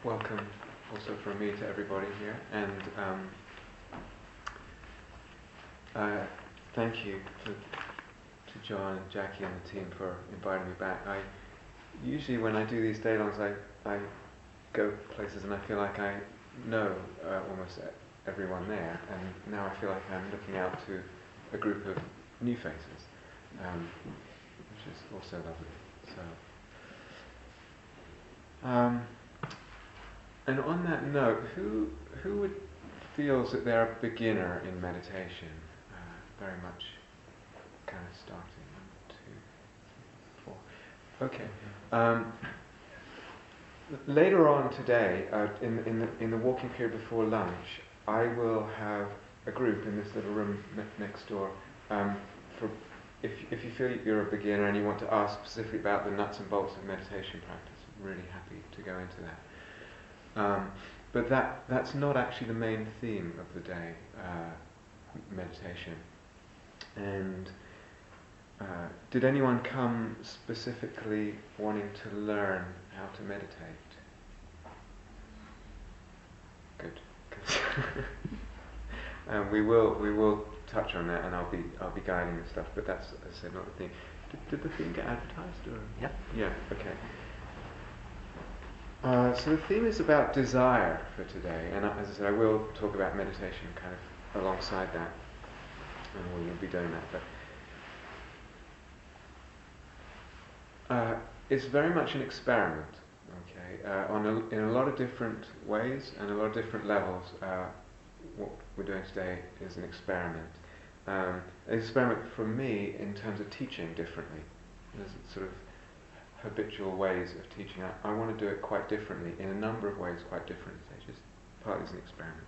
welcome also from me to everybody here, and thank you to John and Jackie and the team for inviting me back. Usually when I do these day-longs, I go places and I feel like I know almost everyone there, and now I feel like I'm looking out to a group of new faces, which is also lovely. So. And on that note, who feels that they're a beginner in meditation? Very much kind of starting. 1, 2, 3, 4. Okay. Later on today, in the walking period before lunch, I will have a group in this little room next door. For if you feel you're a beginner and you want to ask specifically about the nuts and bolts of meditation practice, I'm really happy to go into that. But that's not actually the main theme of the day, meditation. And did anyone come specifically wanting to learn how to meditate? Good. We will touch on that, and I'll be guiding the stuff. But that's, as I said, not the theme. Did the theme get advertised? Or? Yep. Yeah. Okay. So the theme is about desire for today, and as I said, I will talk about meditation kind of alongside that, and we'll be doing that. But it's very much an experiment, okay, in a lot of different ways and a lot of different levels. What we're doing today is an experiment. An experiment for me in terms of teaching differently. There's sort of habitual ways of teaching. I want to do it quite differently, in a number of ways quite different stages, partly as an experiment.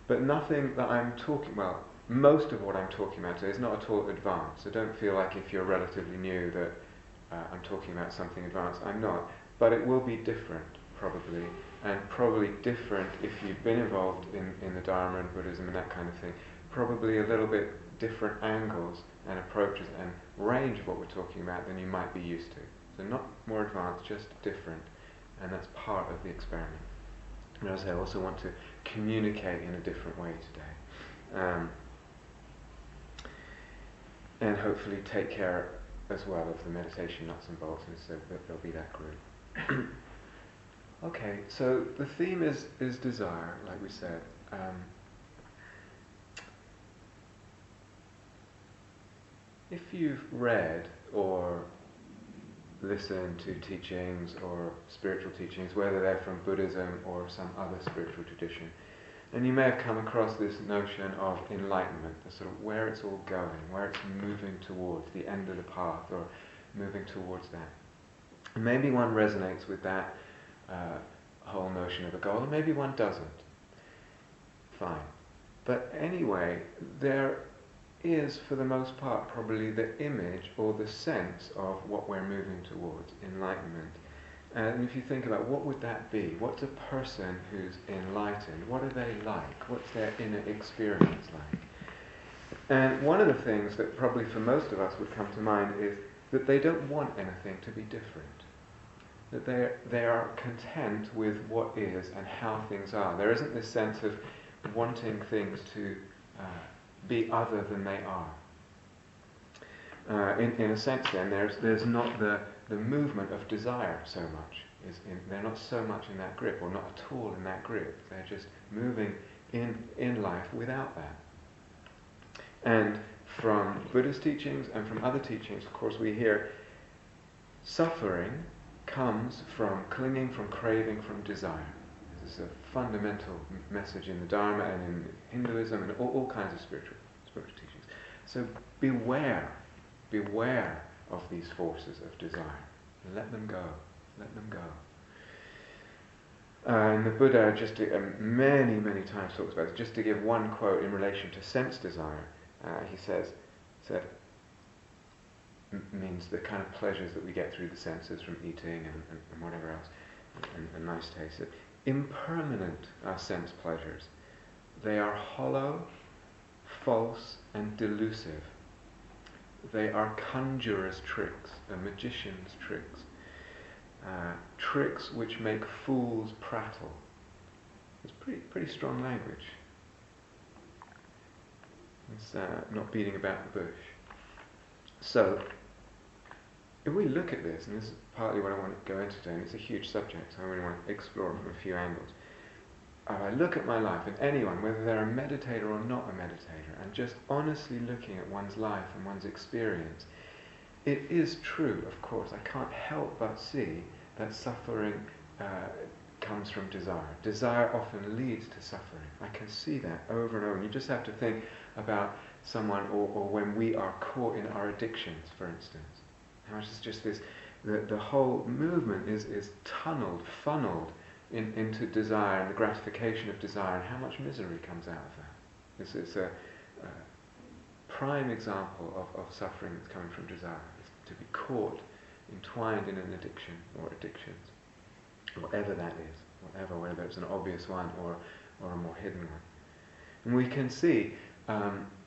But nothing that I'm talking about, most of what I'm talking about today is not at all advanced, so don't feel like if you're relatively new that I'm talking about something advanced. I'm not, but it will be different probably, and probably different if you've been involved in the Dharma and Buddhism and that kind of thing, probably a little bit different angles and approaches and range of what we're talking about than you might be used to. So not more advanced, just different, and that's part of the experiment. And as I also want to communicate in a different way today, and hopefully take care as well of the meditation nuts and bolts, and so there'll be that group. Okay, so the theme is desire, like we said. If you've read or listen to teachings or spiritual teachings, whether they're from Buddhism or some other spiritual tradition, and you may have come across this notion of enlightenment, the sort of where it's all going, where it's moving towards, the end of the path, or moving towards that. And maybe one resonates with that whole notion of a goal, and maybe one doesn't. Fine. But anyway, there is, for the most part, probably the image or the sense of what we're moving towards, enlightenment. And if you think about what would that be? What's a person who's enlightened? What are they like? What's their inner experience like? And one of the things that probably for most of us would come to mind is that they don't want anything to be different. That they are content with what is and how things are. There isn't this sense of wanting things to be other than they are. In a sense then, there's not the movement of desire so much. They're not so much in that grip, or not at all in that grip. They're just moving in life without that. And from Buddhist teachings and from other teachings, of course, we hear suffering comes from clinging, from craving, from desire. This is a fundamental message in the Dharma and in Hinduism and all kinds of spiritual teachings. So beware of these forces of desire. Let them go. Let them go. And the Buddha just many times talks about this. Just to give one quote in relation to sense desire, he said, means the kind of pleasures that we get through the senses from eating and whatever else, and nice taste. Impermanent are sense pleasures. They are hollow, false, and delusive. They are conjurers' tricks, magicians' tricks. tricks which make fools prattle. It's pretty strong language. It's not beating about the bush. So, if we look at this, and this is partly what I want to go into today, and it's a huge subject, so I really want to explore it from a few angles. If I look at my life, and anyone, whether they're a meditator or not a meditator, and just honestly looking at one's life and one's experience, it is true, of course, I can't help but see that suffering comes from desire. Desire often leads to suffering. I can see that over and over. And you just have to think about someone, or when we are caught in our addictions, for instance. How much is just this, the whole movement is funneled into desire and the gratification of desire, and how much misery comes out of that. This is a prime example of suffering that's coming from desire, is to be caught, entwined in an addiction or addictions, whatever that is, whether it's an obvious one or a more hidden one. And we can see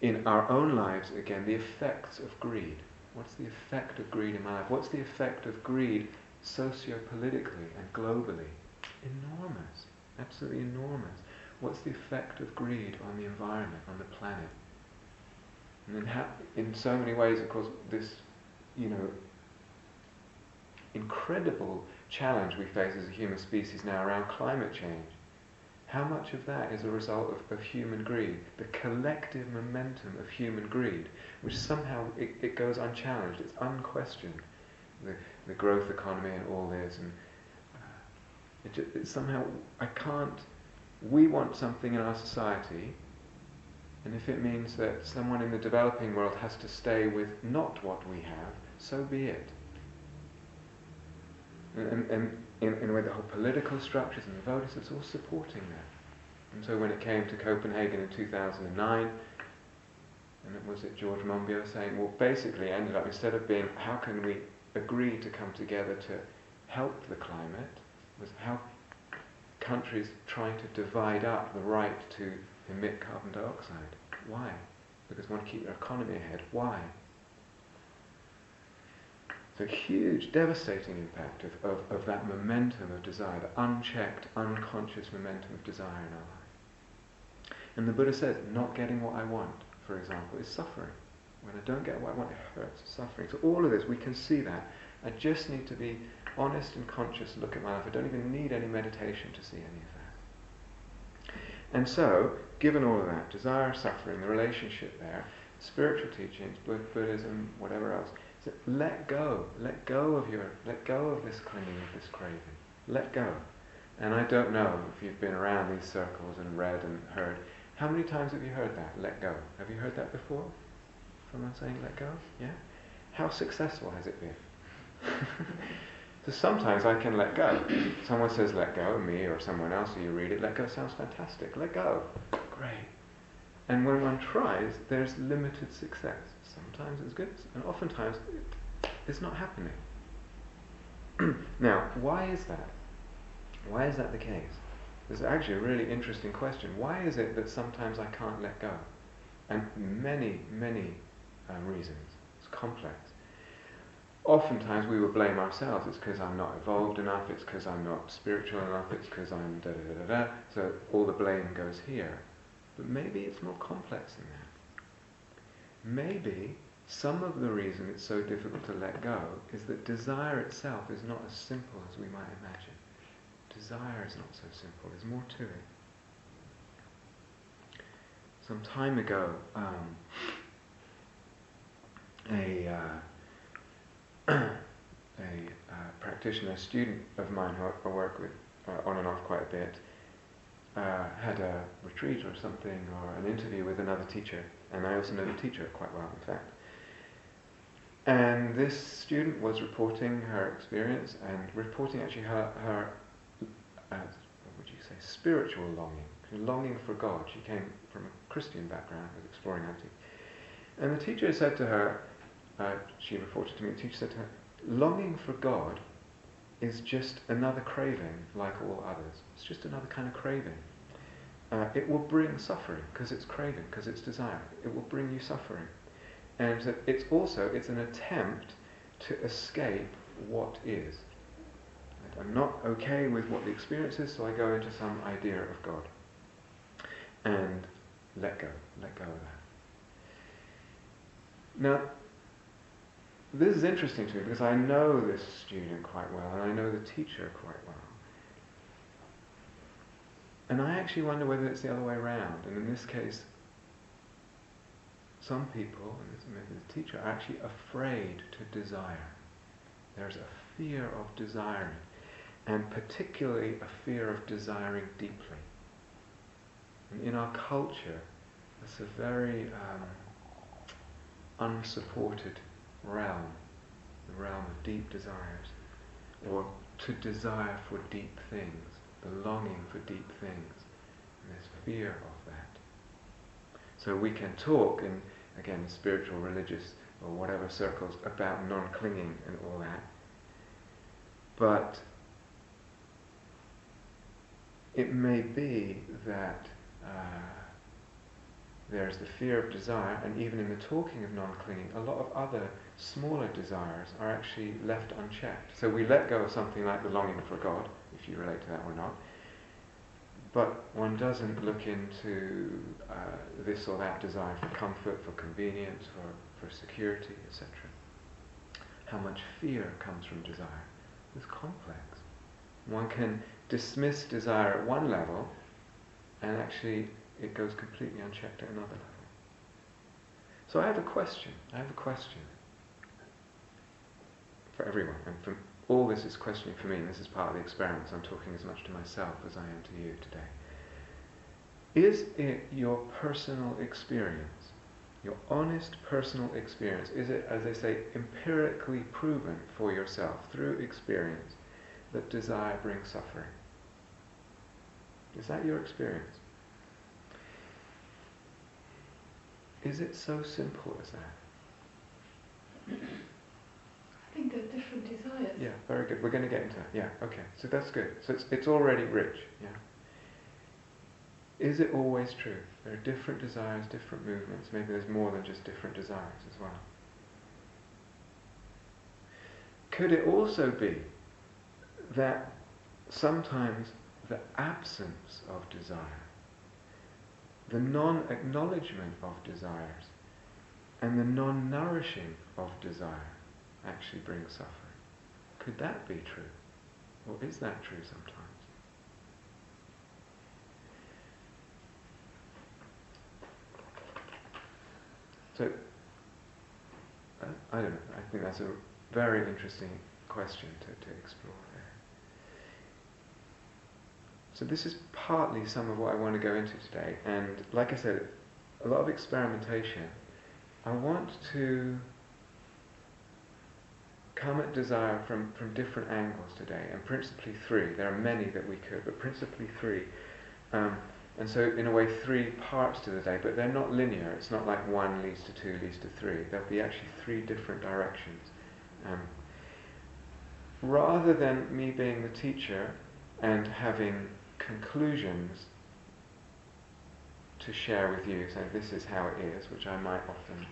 in our own lives, again, the effects of greed. What's the effect of greed in my life? What's the effect of greed socio-politically and globally? Enormous, absolutely enormous. What's the effect of greed on the environment, on the planet? And then in so many ways, of course, this, incredible challenge we face as a human species now around climate change. How much of that is a result of human greed? The collective momentum of human greed, which somehow it goes unchallenged, it's unquestioned. The growth economy and all this, and it somehow, we want something in our society, and if it means that someone in the developing world has to stay with not what we have, so be it. And in a way, the whole political structures and the voters, it's all supporting that. And so when it came to Copenhagen in 2009, and it was George Monbiot saying, well, basically it ended up, instead of being, how can we agree to come together to help the climate, was how countries trying to divide up the right to emit carbon dioxide. Why? Because they want to keep their economy ahead. Why? It's a huge, devastating impact of that momentum of desire, the unchecked, unconscious momentum of desire in our life. And the Buddha says, not getting what I want, for example, is suffering. When I don't get what I want, it hurts, suffering. So all of this, we can see that. I just need to be honest and conscious, look at my life. I don't even need any meditation to see any of that. And so, given all of that, desire, suffering, the relationship there, spiritual teachings, Buddhism, whatever else, so let go of this clinging, of this craving. Let go. And I don't know if you've been around these circles and read and heard. How many times have you heard that? Let go. Have you heard that before? Someone saying let go? Yeah? How successful has it been? So sometimes I can let go. Someone says let go, me or someone else, or you read it, let go sounds fantastic. Let go. Great. And when one tries, there's limited success. Sometimes it's good, and oftentimes it's not happening. Now, why is that? Why is that the case? This is actually a really interesting question. Why is it that sometimes I can't let go? And many reasons. It's complex. Oftentimes we will blame ourselves. It's because I'm not evolved enough, it's because I'm not spiritual enough, it's because I'm da-da-da-da-da. So all the blame goes here. But maybe it's more complex than that. Maybe some of the reason it's so difficult to let go is that desire itself is not as simple as we might imagine. Desire is not so simple. There's more to it. Some time ago, a practitioner, a student of mine who I work with on and off quite a bit, had a retreat or something, or an interview with another teacher, and I also know the teacher quite well, in fact. And this student was reporting her experience, and reporting actually her what would you say, spiritual longing for God. She came from a Christian background, was exploring attitude. And the teacher said to her, she reported to me, the teacher said to her, longing for God is just another craving like all others. It's just another kind of craving. It will bring suffering because it's craving, because it's desire. It will bring you suffering. And it's an attempt to escape what is. I'm not okay with what the experience is, so I go into some idea of God. And let go of that. Now, this is interesting to me because I know this student quite well, and I know the teacher quite well. And I actually wonder whether it's the other way around. And in this case, some people, and maybe the teacher, are actually afraid to desire. There's a fear of desiring, and particularly a fear of desiring deeply. And in our culture, it's a very unsupported realm, the realm of deep desires, or to desire for deep things, the longing for deep things, and there's fear of that. So we can talk in, again, spiritual, religious, or whatever circles about non-clinging and all that, but it may be that there's the fear of desire, and even in the talking of non-clinging, a lot of other smaller desires are actually left unchecked. So we let go of something like the longing for God, if you relate to that or not, but one doesn't look into this or that desire for comfort, for convenience, for security, etc. How much fear comes from desire is complex. One can dismiss desire at one level, and actually it goes completely unchecked at another level. So I have a question for everyone, and from all this is questioning for me, and this is part of the experiment, so I'm talking as much to myself as I am to you today. Is it your personal experience, your honest personal experience, is it, as they say, empirically proven for yourself through experience that desire brings suffering? Is that your experience? Is it so simple as that? I think there are different desires. Yeah, very good. We're going to get into that. Yeah, okay. So that's good. So it's already rich. Yeah. Is it always true? There are different desires, different movements. Maybe there's more than just different desires as well. Could it also be that sometimes the absence of desire, the non-acknowledgement of desires, and the non-nourishing of desire actually brings suffering? Could that be true? Or is that true sometimes? So, I don't know, I think that's a very interesting question to explore there. So this is partly some of what I want to go into today, and like I said, a lot of experimentation. I want to come at desire from different angles today, and principally three. There are many that we could, but principally three. And so, in a way, three parts to the day, but they're not linear. It's not like one leads to two, leads to three. There'll be actually three different directions. Rather than me being the teacher and having conclusions to share with you, saying this is how it is, which I might often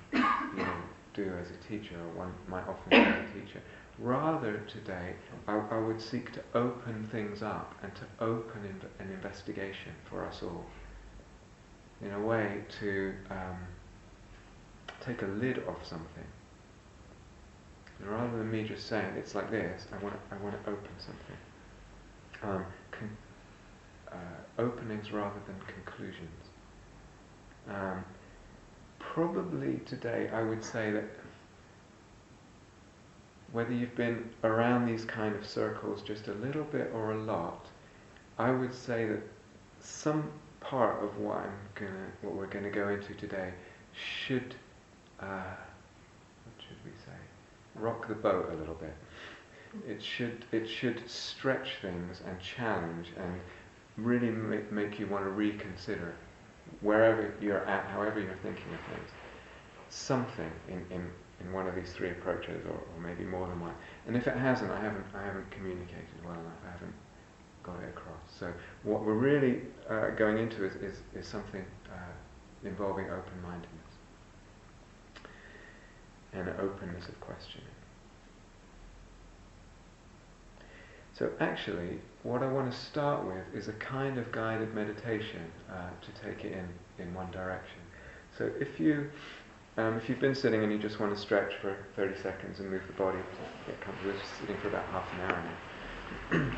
do as a teacher, or one might often do as a teacher. Rather today, I would seek to open things up and to open an investigation for us all. In a way to take a lid off something. And rather than me just saying it's like this, I want to open something. Openings rather than conclusions. Probably today I would say that whether you've been around these kind of circles just a little bit or a lot, I would say that some part of what we're gonna go into today should, what should we say, rock the boat a little bit. It should stretch things and challenge and really make you want to reconsider wherever you're at, however you're thinking of things, something in one of these three approaches, or maybe more than one. And if it hasn't, I haven't communicated well enough. I haven't got it across. So what we're really going into is something involving open-mindedness and an openness of questioning. So actually, what I want to start with is a kind of guided meditation to take it in one direction. So if you've been sitting and you just want to stretch for 30 seconds and move the body to get comfortable, just sitting for about half an hour now.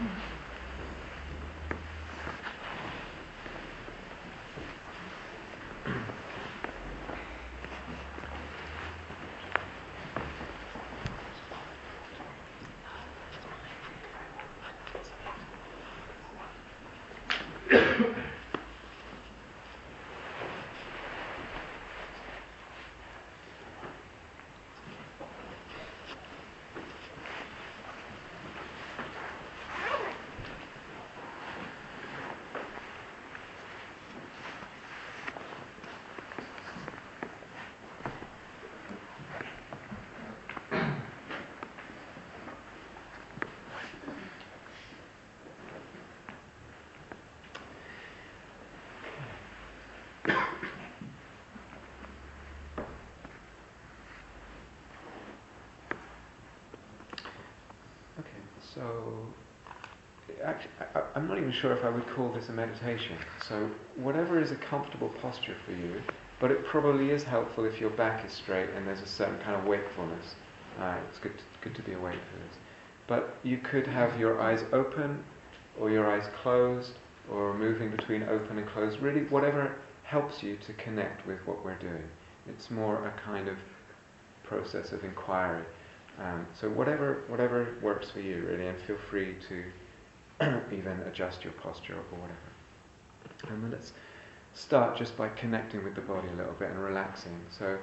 So, actually, I'm not even sure if I would call this a meditation. So, whatever is a comfortable posture for you, but it probably is helpful if your back is straight and there's a certain kind of wakefulness. It's good to be awake for this. But you could have your eyes open, or your eyes closed, or moving between open and closed. Really, whatever helps you to connect with what we're doing. It's more a kind of process of inquiry. So whatever works for you, really, and feel free to even adjust your posture or whatever. And then let's start just by connecting with the body a little bit and relaxing. So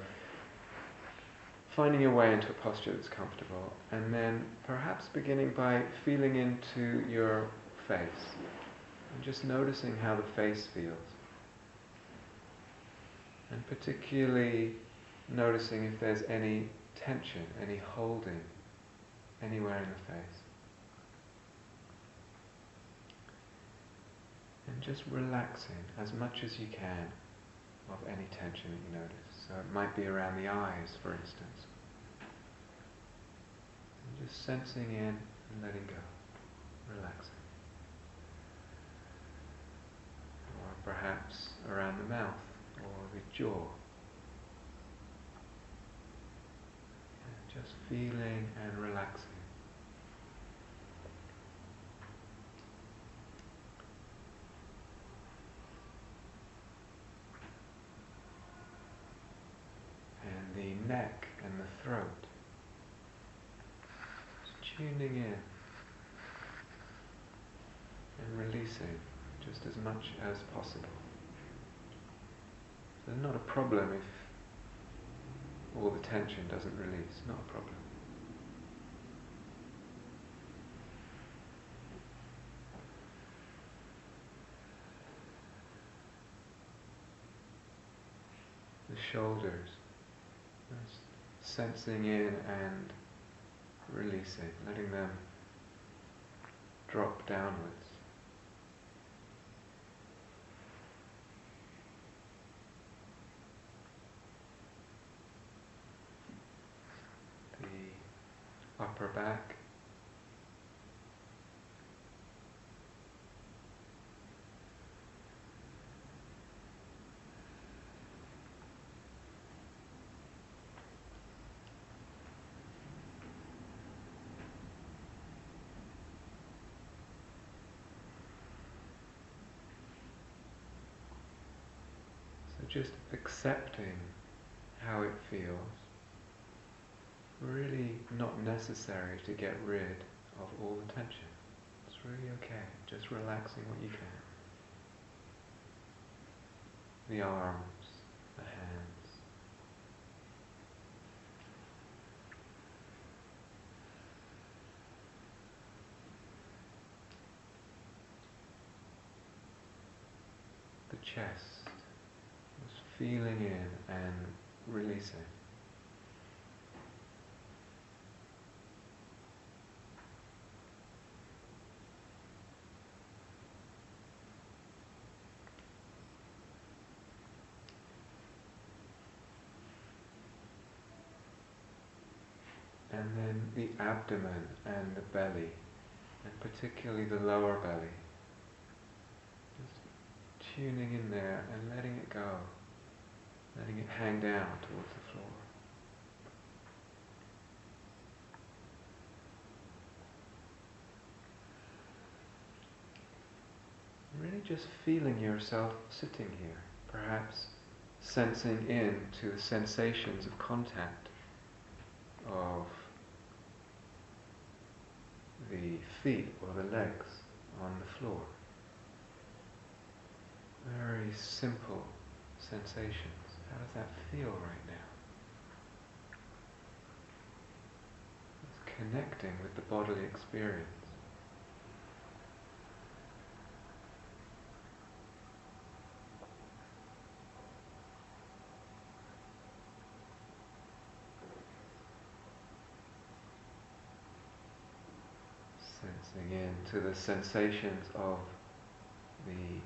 finding your way into a posture that's comfortable, and then perhaps beginning by feeling into your face and just noticing how the face feels. And particularly noticing if there's any tension, any holding anywhere in the face. And just relaxing as much as you can of any tension that you notice. So it might be around the eyes, for instance. And just sensing in and letting go, relaxing. Or perhaps around the mouth or the jaw. Just feeling and relaxing. And the neck and the throat. Just tuning in and releasing just as much as possible. So there's not a problem if all the tension doesn't release, not a problem. The shoulders, just sensing in and releasing, letting them drop downwards. The upper back. So just accepting how it feels. Really not necessary to get rid of all the tension. It's really okay. Just relaxing what you can. The arms, the hands. The chest. Just feeling in and releasing. And then the abdomen and the belly. and particularly the lower belly. Just tuning in there and letting it go, letting it hang down towards the floor. Really just feeling yourself sitting here, perhaps sensing into the sensations of contact of the feet or the legs on the floor. Very simple sensations. How does that feel right now? It's connecting with the bodily experience. Sensing into the sensations of the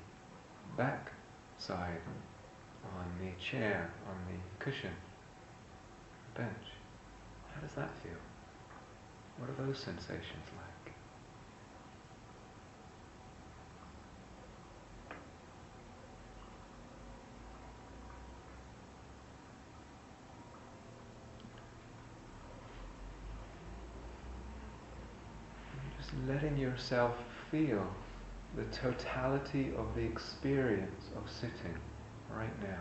back side on the chair, on the cushion, the bench. How does that feel? What are those sensations like? Just letting yourself feel the totality of the experience of sitting right now.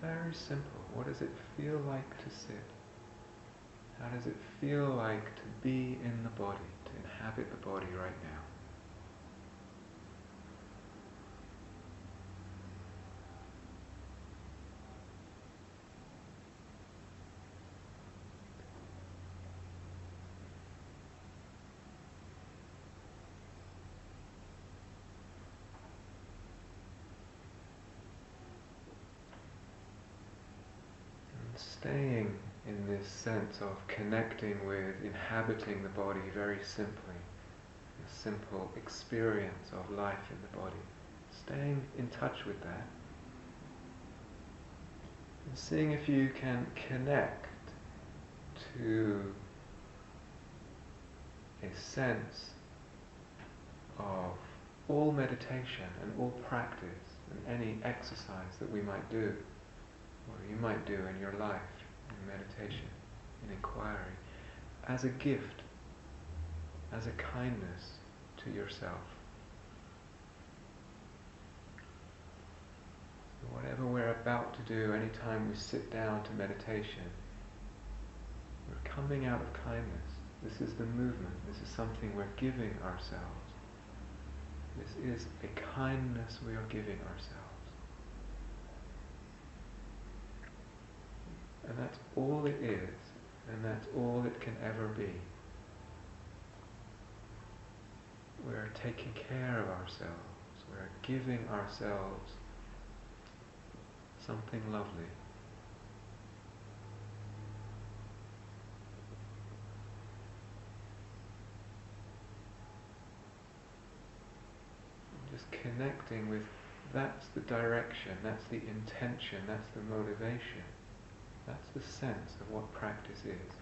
Very simple. What does it feel like to sit? How does it feel like to be in the body, to inhabit the body right now? Staying in this sense of connecting with inhabiting the body very simply, a simple experience of life in the body. Staying in touch with that. And seeing if you can connect to a sense of all meditation and all practice and any exercise that we might do, or you might do in your life, in meditation, in inquiry, as a gift, as a kindness to yourself. So whatever we're about to do, anytime we sit down to meditation, we're coming out of kindness. This is the movement. This is something we're giving ourselves. This is a kindness we are giving ourselves. And that's all it is, and that's all it can ever be. We're taking care of ourselves. We're giving ourselves something lovely. Just connecting with, that's the direction, that's the intention, that's the motivation. That's the sense of what practice is.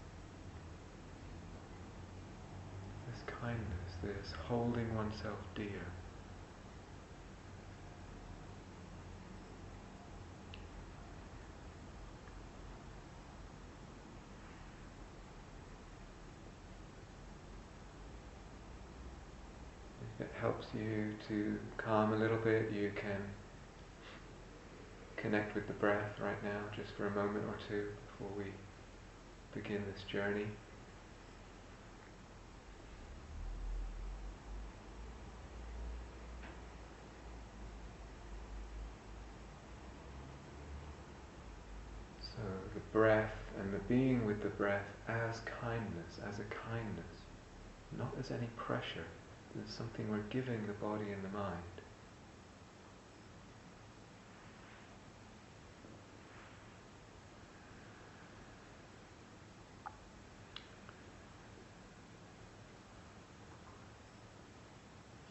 This kindness, this holding oneself dear. If it helps you to calm a little bit, you can connect with the breath right now, just for a moment or two before we begin this journey. So the breath and the being with the breath as kindness, as a kindness, not as any pressure. It's something we're giving the body and the mind.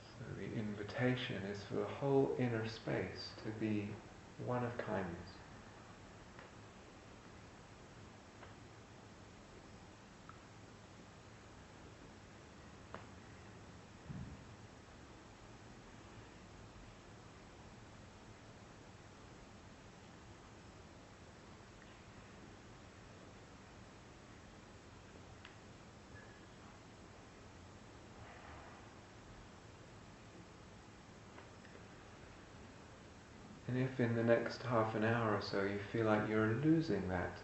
So the invitation is for the whole inner space to be one of kindness. And if in the next half an hour or so you feel like you're losing that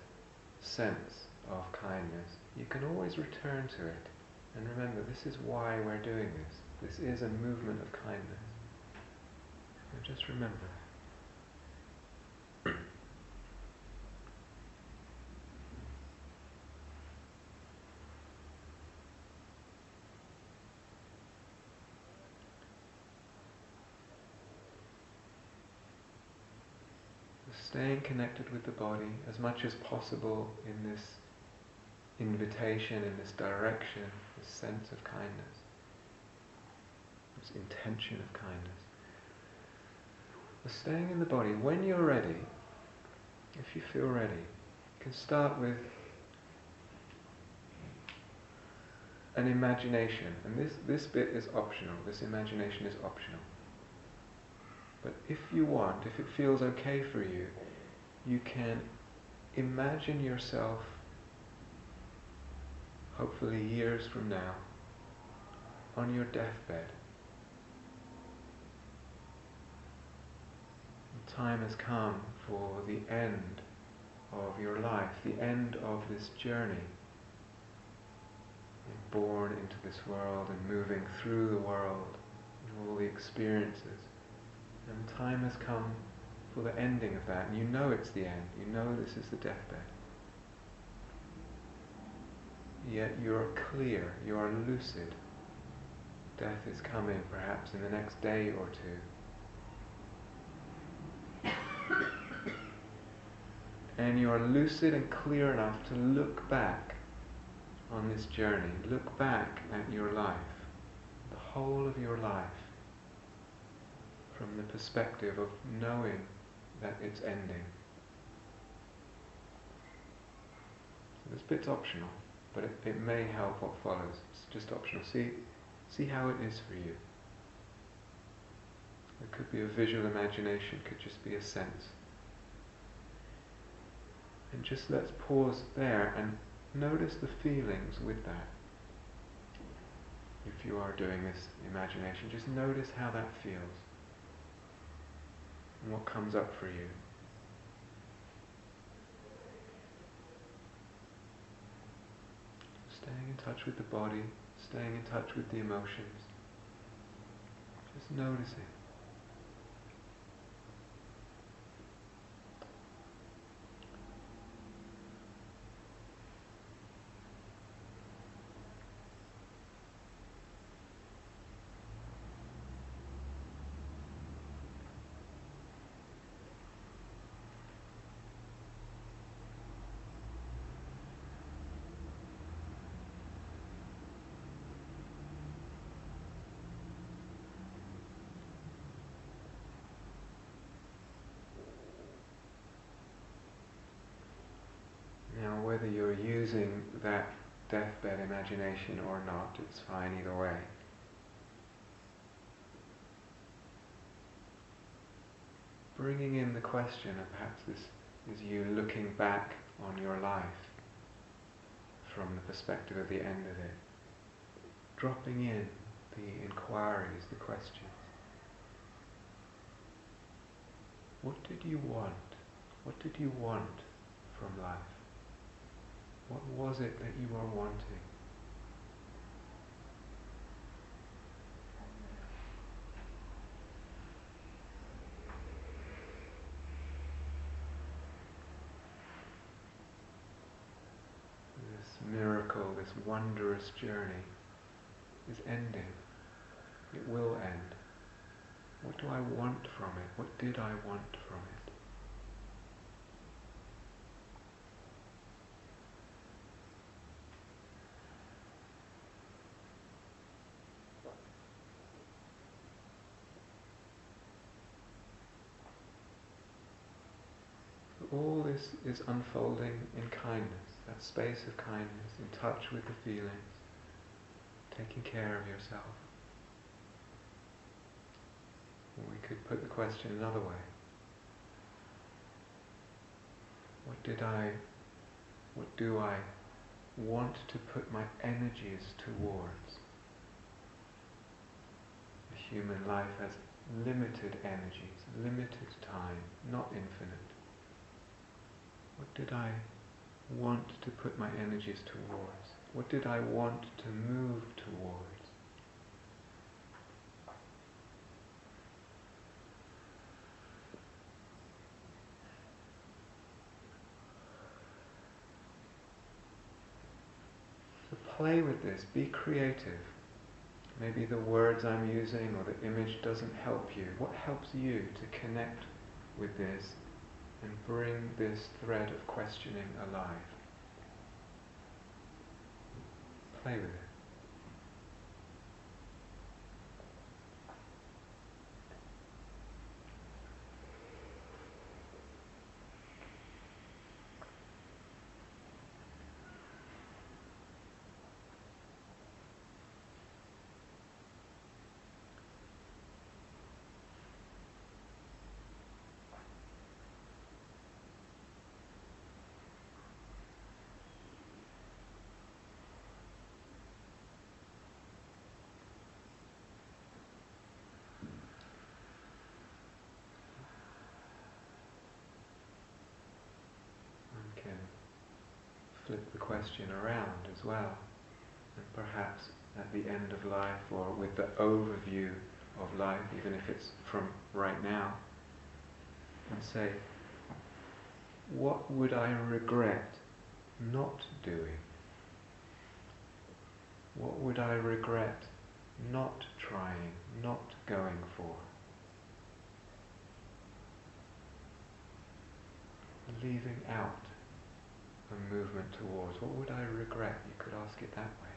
sense of kindness, you can always return to it. And remember, this is why we're doing this. This is a movement of kindness. So just remember that. Staying connected with the body as much as possible in this invitation, in this direction, this sense of kindness, this intention of kindness. But staying in the body, when you're ready, if you feel ready, you can start with an imagination. And this bit is optional, this imagination is optional. But if you want, if it feels okay for you, you can imagine yourself, hopefully years from now, on your deathbed. The time has come for the end of your life, the end of this journey. You're born into this world and moving through the world and all the experiences. And time has come for the ending of that, and you know it's the end. You know this is the deathbed. Yet you're clear, you are lucid. Death is coming perhaps in the next day or two. And you are lucid and clear enough to look back on this journey. Look back at your life, the whole of your life, from the perspective of knowing that it's ending. So this bit's optional, but it may help what follows. It's just optional. See how it is for you. It could be a visual imagination, it could just be a sense. And just let's pause there and notice the feelings with that. If you are doing this imagination, just notice how that feels and what comes up for you. Staying in touch with the body, staying in touch with the emotions, just noticing. Now, whether you're using that deathbed imagination or not, it's fine either way. Bringing in the question, and perhaps this is you looking back on your life from the perspective of the end of it. Dropping in the inquiries, the questions. What did you want? What did you want from life? What was it that you were wanting? This miracle, this wondrous journey is ending. It will end. What do I want from it? What did I want from it? All this is unfolding in kindness, that space of kindness, in touch with the feelings, taking care of yourself. Or we could put the question another way. What do I want to put my energies towards? A human life has limited energies, limited time, not infinite. What did I want to put my energies towards? What did I want to move towards? So play with this, be creative. Maybe the words I'm using or the image doesn't help you. What helps you to connect with this and bring this thread of questioning alive? Play with it. We can flip the question around as well. And perhaps at the end of life, or with the overview of life, even if it's from right now, and say, what would I regret not doing? What would I regret not trying, not going for? Leaving out a movement towards. What would I regret? You could ask it that way.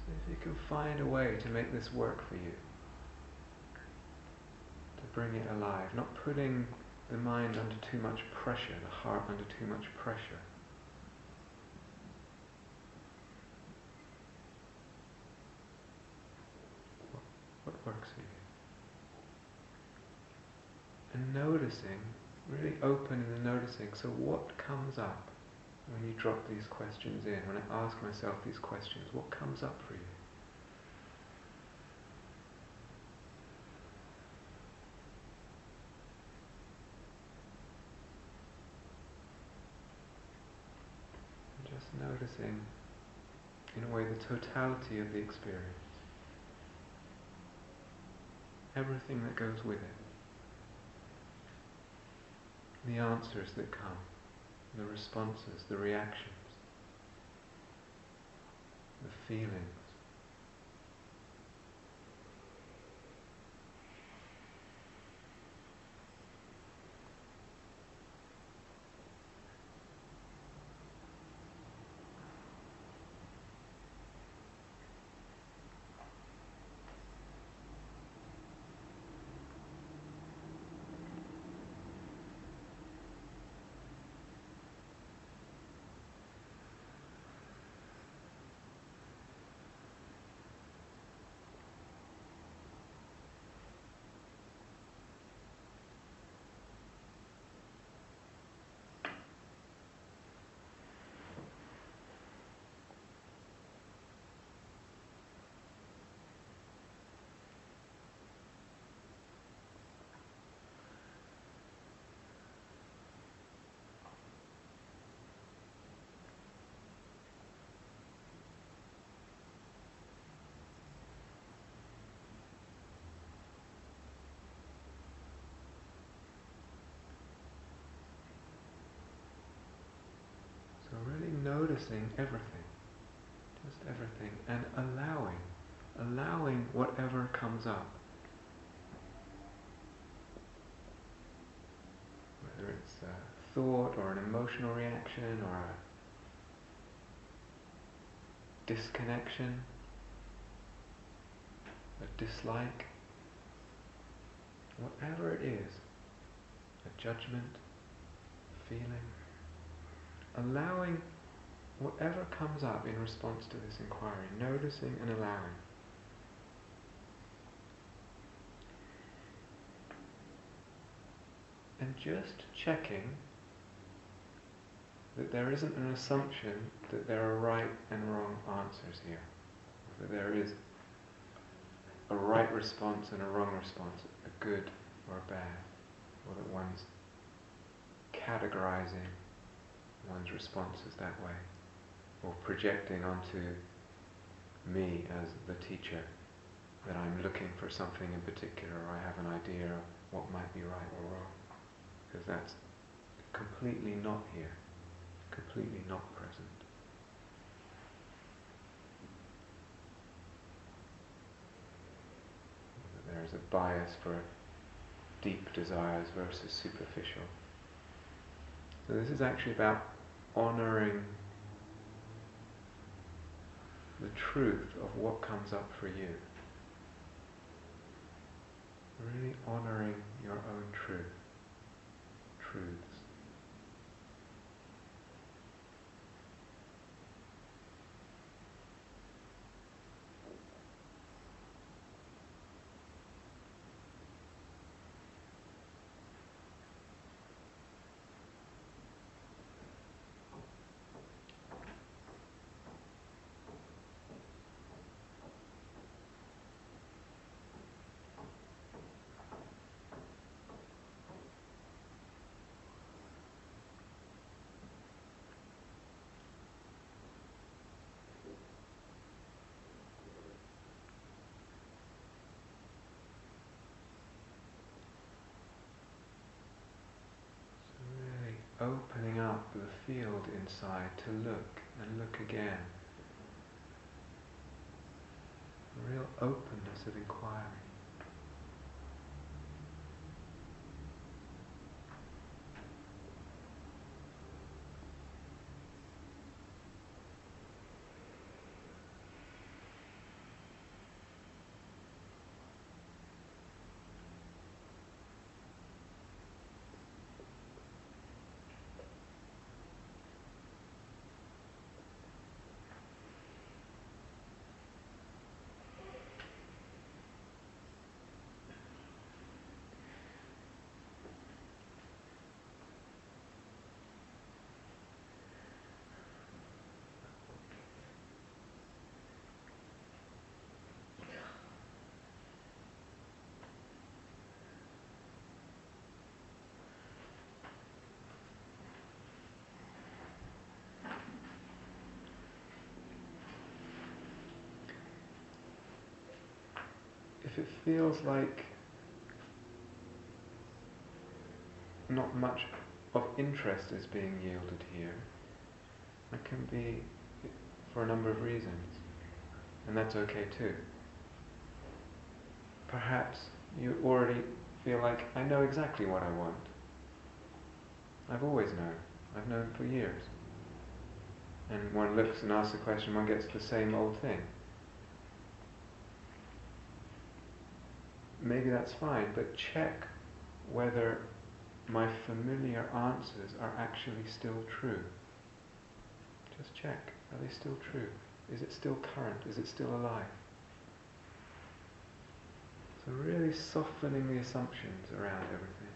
So if you can find a way to make this work for you, to bring it alive, not putting the mind under too much pressure, the heart under too much pressure. What works for you? And noticing, really open in the noticing. So what comes up when you drop these questions in? When I ask myself these questions, what comes up for you? And just noticing, in a way, the totality of the experience. Everything that goes with it. The answers that come, the responses, the reactions, the feelings. So really noticing everything, just everything, and allowing whatever comes up. whether it's a thought or an emotional reaction or a disconnection, a dislike, whatever it is, a judgment, a feeling, allowing whatever comes up in response to this inquiry, noticing and allowing. And just checking that there isn't an assumption that there are right and wrong answers here. That there is a right response and a wrong response, a good or a bad, or that one's categorizing one's responses that way, or projecting onto me as the teacher that I'm looking for something in particular, or I have an idea of what might be right or wrong, because that's completely not here, completely not present. There is a bias for deep desires versus superficial. So this is actually about honouring the truth of what comes up for you. Really honouring your own truths. Opening up the field inside to look and look again. A real openness of inquiry. If it feels like not much of interest is being yielded here, it can be for a number of reasons, and that's okay too. Perhaps you already feel like, I know exactly what I want. I've always known. I've known for years. And one looks and asks a question, one gets the same old thing. Maybe that's fine, but check whether my familiar answers are actually still true. Just check. Are they still true? Is it still current? Is it still alive? So really softening the assumptions around everything.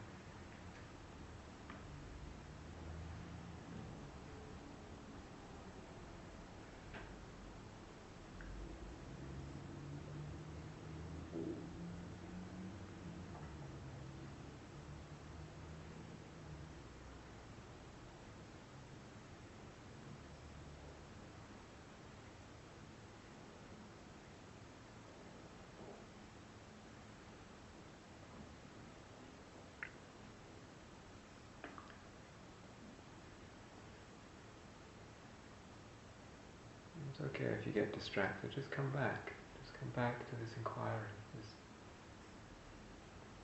It's okay if you get distracted, just come back. Just come back to this inquiry, this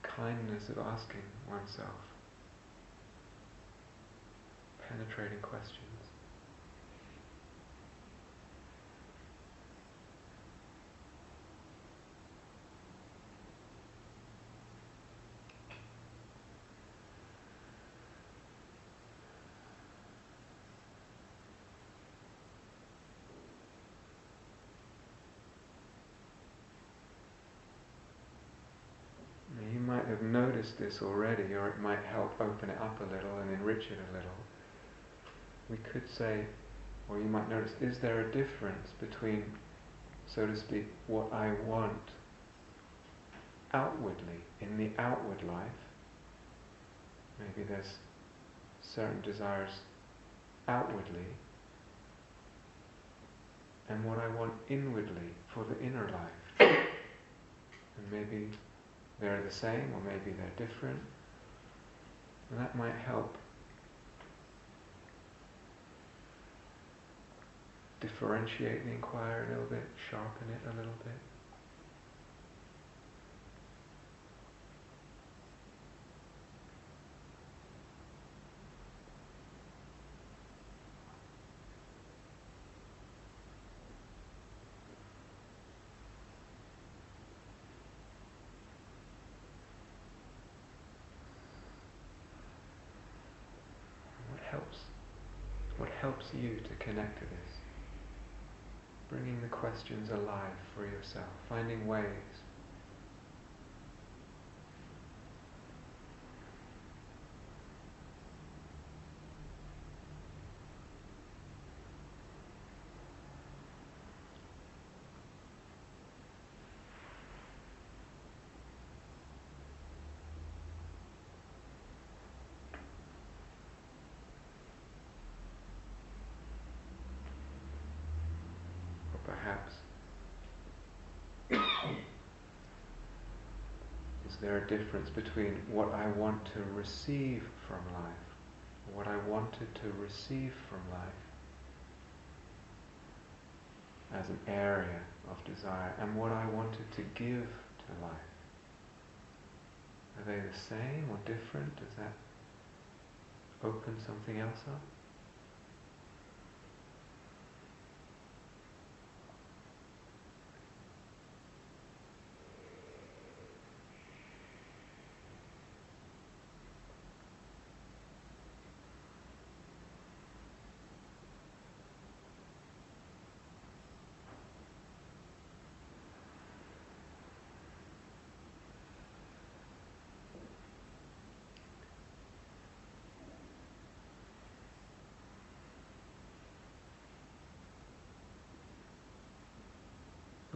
kindness of asking oneself. penetrating questions. You might have noticed this already, or it might help open it up a little and enrich it a little. We could say, or you might notice, is there a difference between, so to speak, what I want outwardly, in the outward life? Maybe there's certain desires outwardly, and what I want inwardly for the inner life. And maybe they're the same, or maybe they're different. And that might help differentiate the inquiry a little bit, sharpen it a little bit. What helps you to connect to this? Bringing the questions alive for yourself, finding ways. Perhaps, is there a difference between what I want to receive from life, what I wanted to receive from life as an area of desire, and what I wanted to give to life? Are they the same or different? Does that open something else up?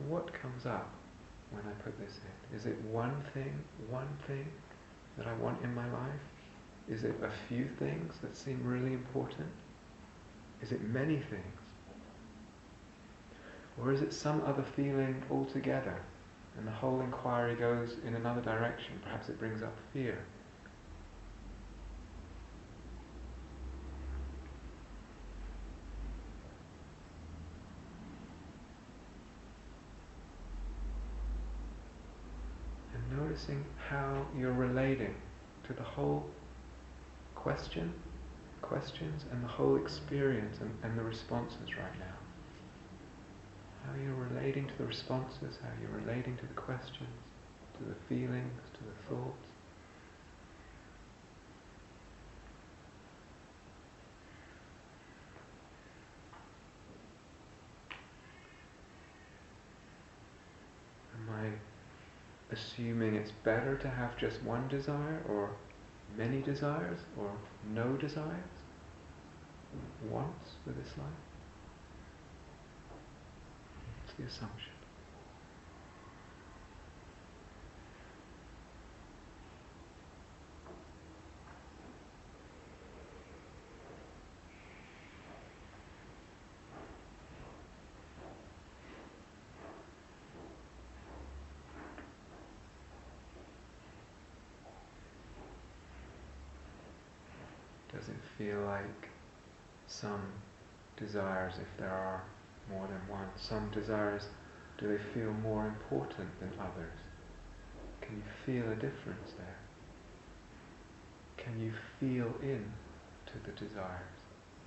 What comes up when I put this in? Is it one thing that I want in my life? Is it a few things that seem really important? Is it many things? Or is it some other feeling altogether, and the whole inquiry goes in another direction? Perhaps it brings up fear. And noticing how you're relating to the whole questions, and the whole experience and the responses right now. How you're relating to the responses, how you're relating to the questions, to the feelings, to the thoughts. Am I assuming it's better to have just one desire, or many desires, or no desires? Wants for this life? It's the assumption. Does it feel like some desires, if there are more than one, some desires, do they feel more important than others? Can you feel a difference there? Can you feel in to the desires?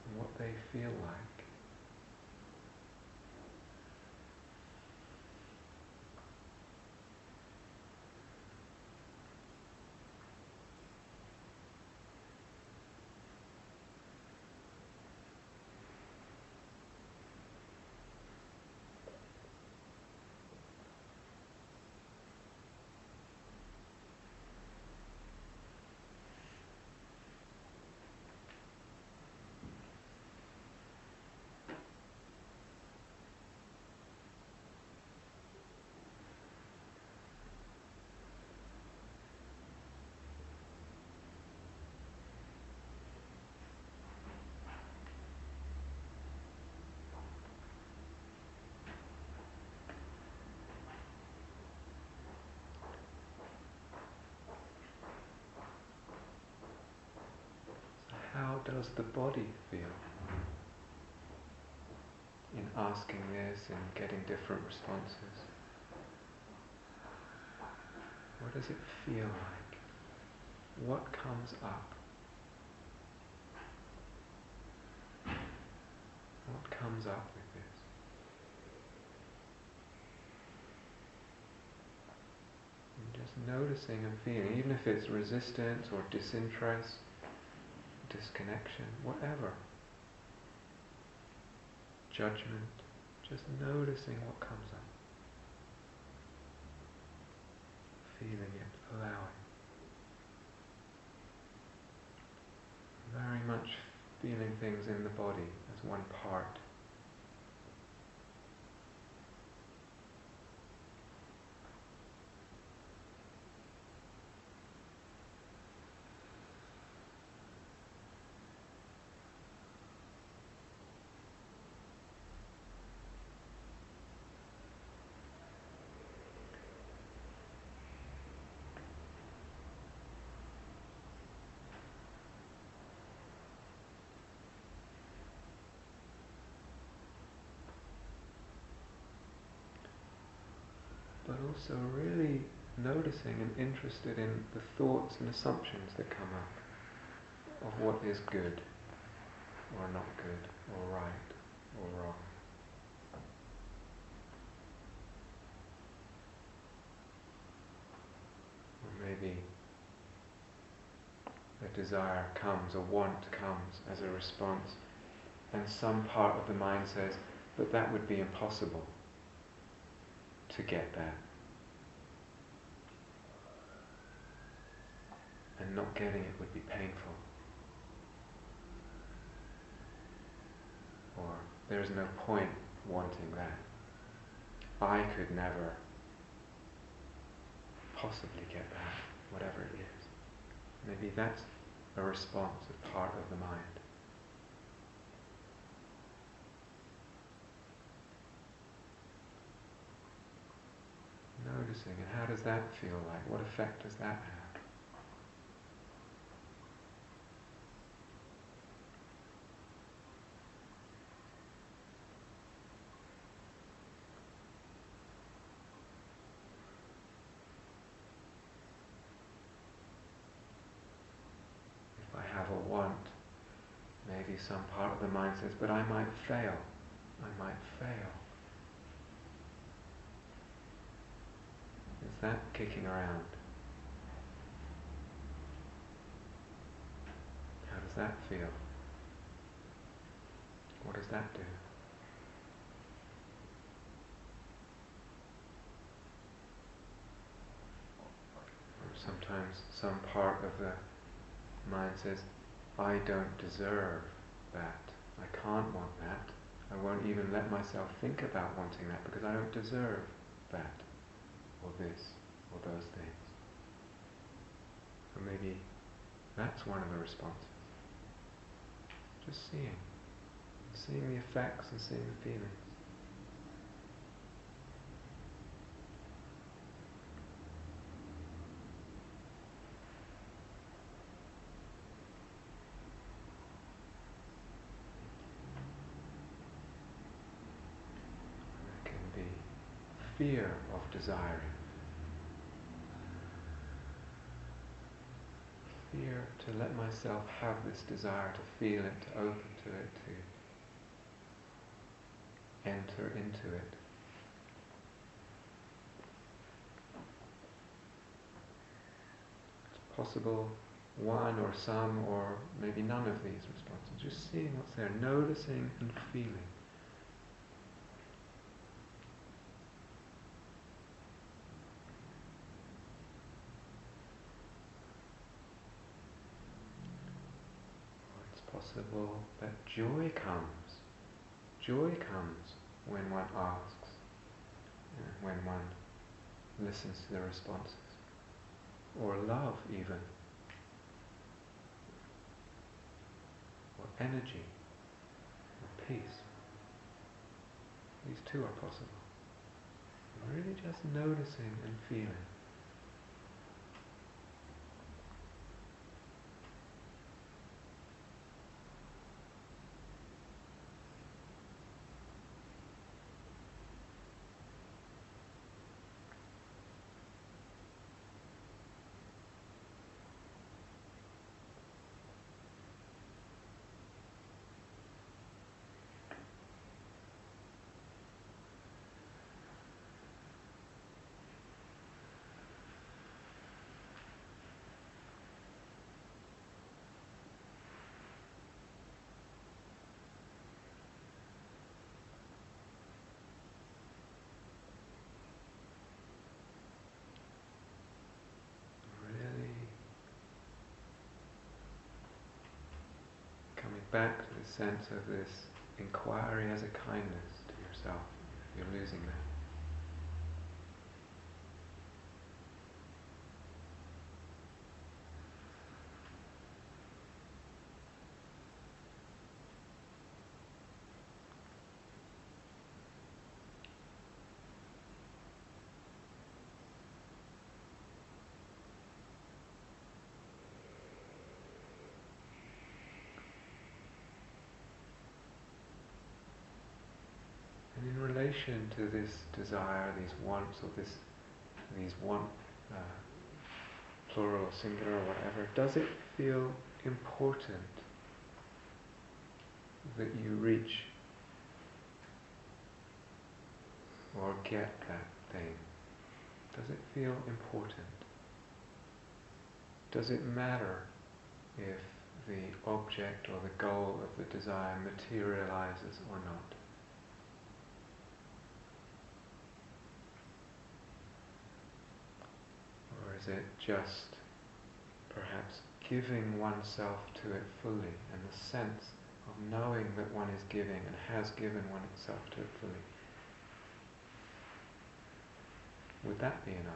and what they feel like. How does the body feel in asking this and getting different responses? What does it feel like? What comes up? What comes up with this? And just noticing and feeling, even if it's resistance or disinterest, disconnection, whatever. Judgment, just noticing what comes up. Feeling it, allowing. Very much feeling things in the body as one part. But also really noticing and interested in the thoughts and assumptions that come up of what is good or not good or right or wrong. Or maybe a desire comes, a want comes as a response, and some part of the mind says, but that would be impossible to get that. And not getting it would be painful. Or there's no point wanting that. I could never possibly get that, whatever it is. Maybe that's a response, a part of the mind. Noticing, and how does that feel like? What effect does that have? If I have a want, maybe some part of the mind says, but I might fail. I might fail. Is that kicking around? How does that feel? What does that do? Or sometimes some part of the mind says, I don't deserve that. I can't want that. I won't even let myself think about wanting that because I don't deserve that, or this, or those things. Or maybe that's one of the responses. Just seeing the effects and seeing the feelings. There can be fear of desiring. fear to let myself have this desire to feel it, to open to it, to enter into it. It's possible one or some or maybe none of these responses. Just seeing what's there, noticing and feeling. It's possible that joy comes. Joy comes when one asks, when one listens to the responses. Or love even. Or energy. Or peace. These two are possible. Really just noticing and feeling. Coming back to the sense of this inquiry as a kindness to yourself. You're losing that. And in relation to this desire, these wants, or these want, plural, singular, or whatever, does it feel important that you reach or get that thing? Does it feel important? Does it matter if the object or the goal of the desire materializes or not? Or is it just perhaps giving oneself to it fully, and the sense of knowing that one is giving and has given oneself to it fully? Would that be enough?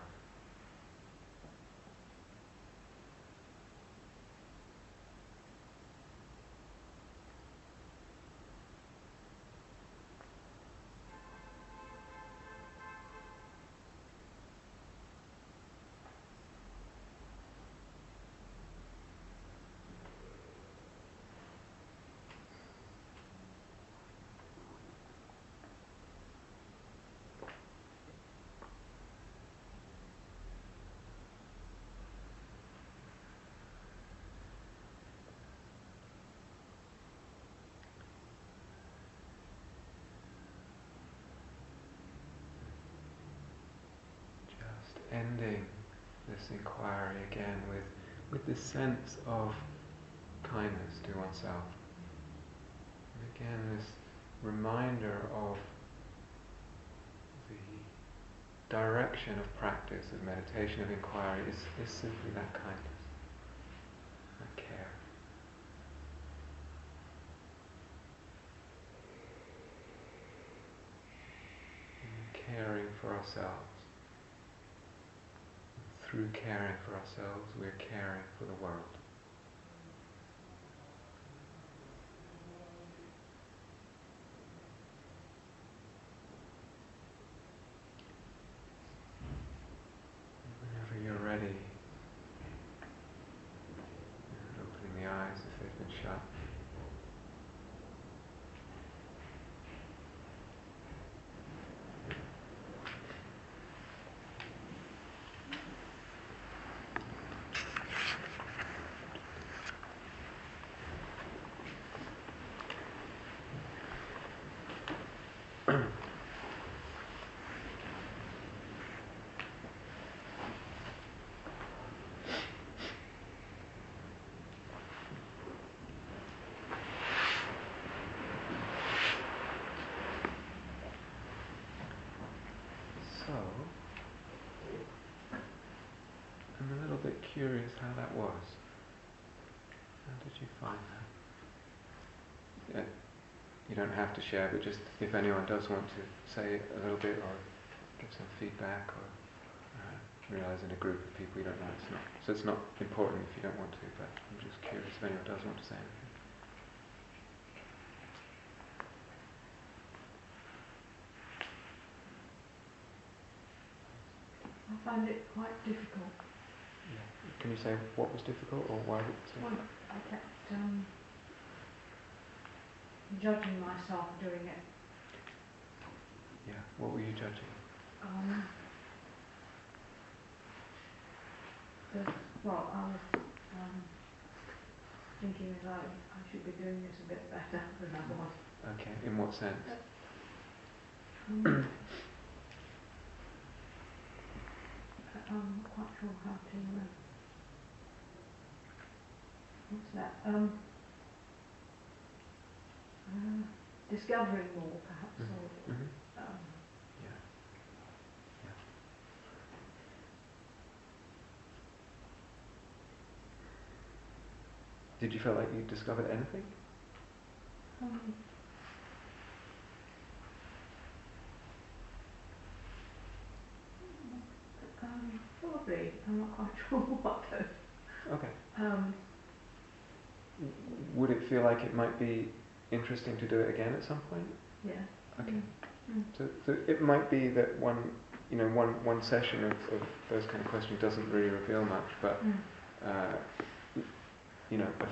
Ending this inquiry again with this sense of kindness to oneself. And again, this reminder of the direction of practice, of meditation, of inquiry is simply that kindness, that care. And caring for ourselves. Through caring for ourselves, we're caring for the world. Whenever you're ready, opening the eyes if they've been shut. I'm a little bit curious how that was. How did you find that? You don't have to share, but just if anyone does want to say a little bit or give some feedback or realise in a group of people you don't know, it's not important if you don't want to, but I'm just curious if anyone does want to say anything. I find it quite difficult. Yeah. Can you say what was difficult or why? Well, I kept judging myself doing it. Yeah. What were you judging? I was thinking that I should be doing this a bit better than I was. Okay. In what sense? I'm not quite sure how to. What's that? Discovering more, perhaps. Mm-hmm. Or, Yeah. Did you feel like you discovered anything? Probably. I'm not quite sure what though. Okay. Would it feel like it might be interesting to do it again at some point? Yeah. Okay. So it might be that one session of those kind of questions doesn't really reveal much, but a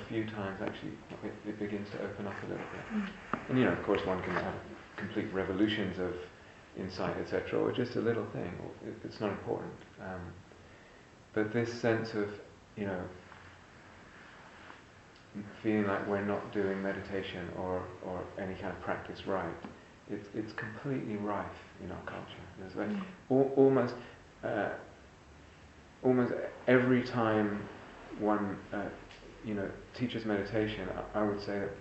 few times actually it begins to open up a little bit. And of course one can have complete revolutions of insight, etc., or just a little thing. It's not important. But this sense of feeling like we're not doing meditation or any kind of practice right, it's completely rife in our culture. There's like almost every time one teaches meditation, I would say that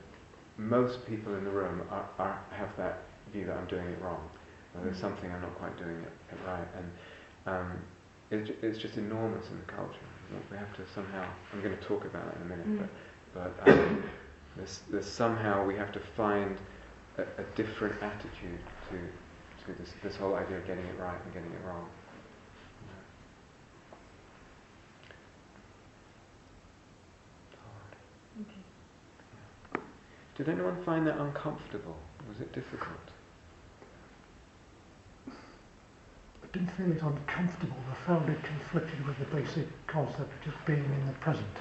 most people in the room have that view that I'm doing it wrong, or there's something I'm not quite doing it right, and it's just enormous in the culture. We have to somehow. I'm going to talk about it in a minute, but there's somehow we have to find a different attitude to this whole idea of getting it right and getting it wrong. Okay. Did anyone find that uncomfortable? Was it difficult? I didn't feel it uncomfortable. I found it conflicted with the basic concept of being in the present.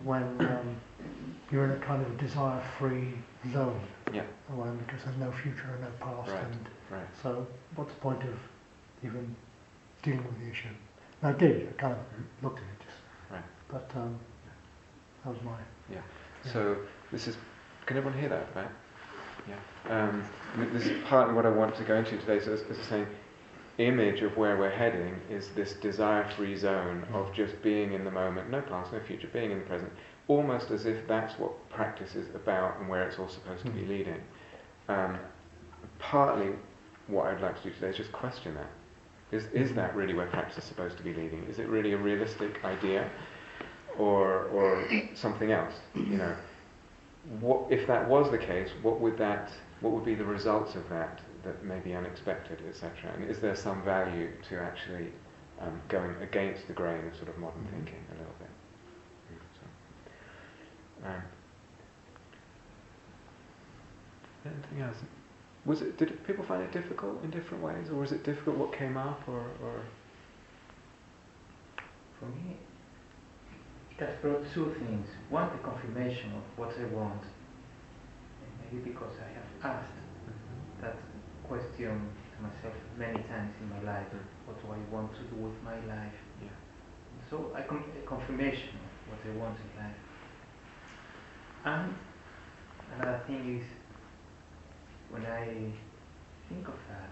When you're in a kind of desire-free zone, because there's no future and no past, so what's the point of even dealing with the issue? And I did. I kind of looked at it, but that was my. Yeah. So this is. Can everyone hear that? Right? Yeah. This is partly what I want to go into today. So as I was saying, image of where we're heading is this desire-free zone of just being in the moment, no past, no future, being in the present, almost as if that's what practice is about and where it's all supposed to be leading. Partly what I'd like to do today is just question that. Is that really where practice is supposed to be leading? Is it really a realistic idea, or something else? What if that was the case? What would be the results of that may be unexpected, etc.? And is there some value to actually going against the grain of sort of modern thinking a little bit? Anything else? Did people find it difficult in different ways, or was it difficult what came up, or? For me, it has brought two things. One, the confirmation of what I want, and maybe because I have asked that question to myself many times in my life. What do I want to do with my life? Yeah. So a confirmation of what I want in life. And another thing is, when I think of that,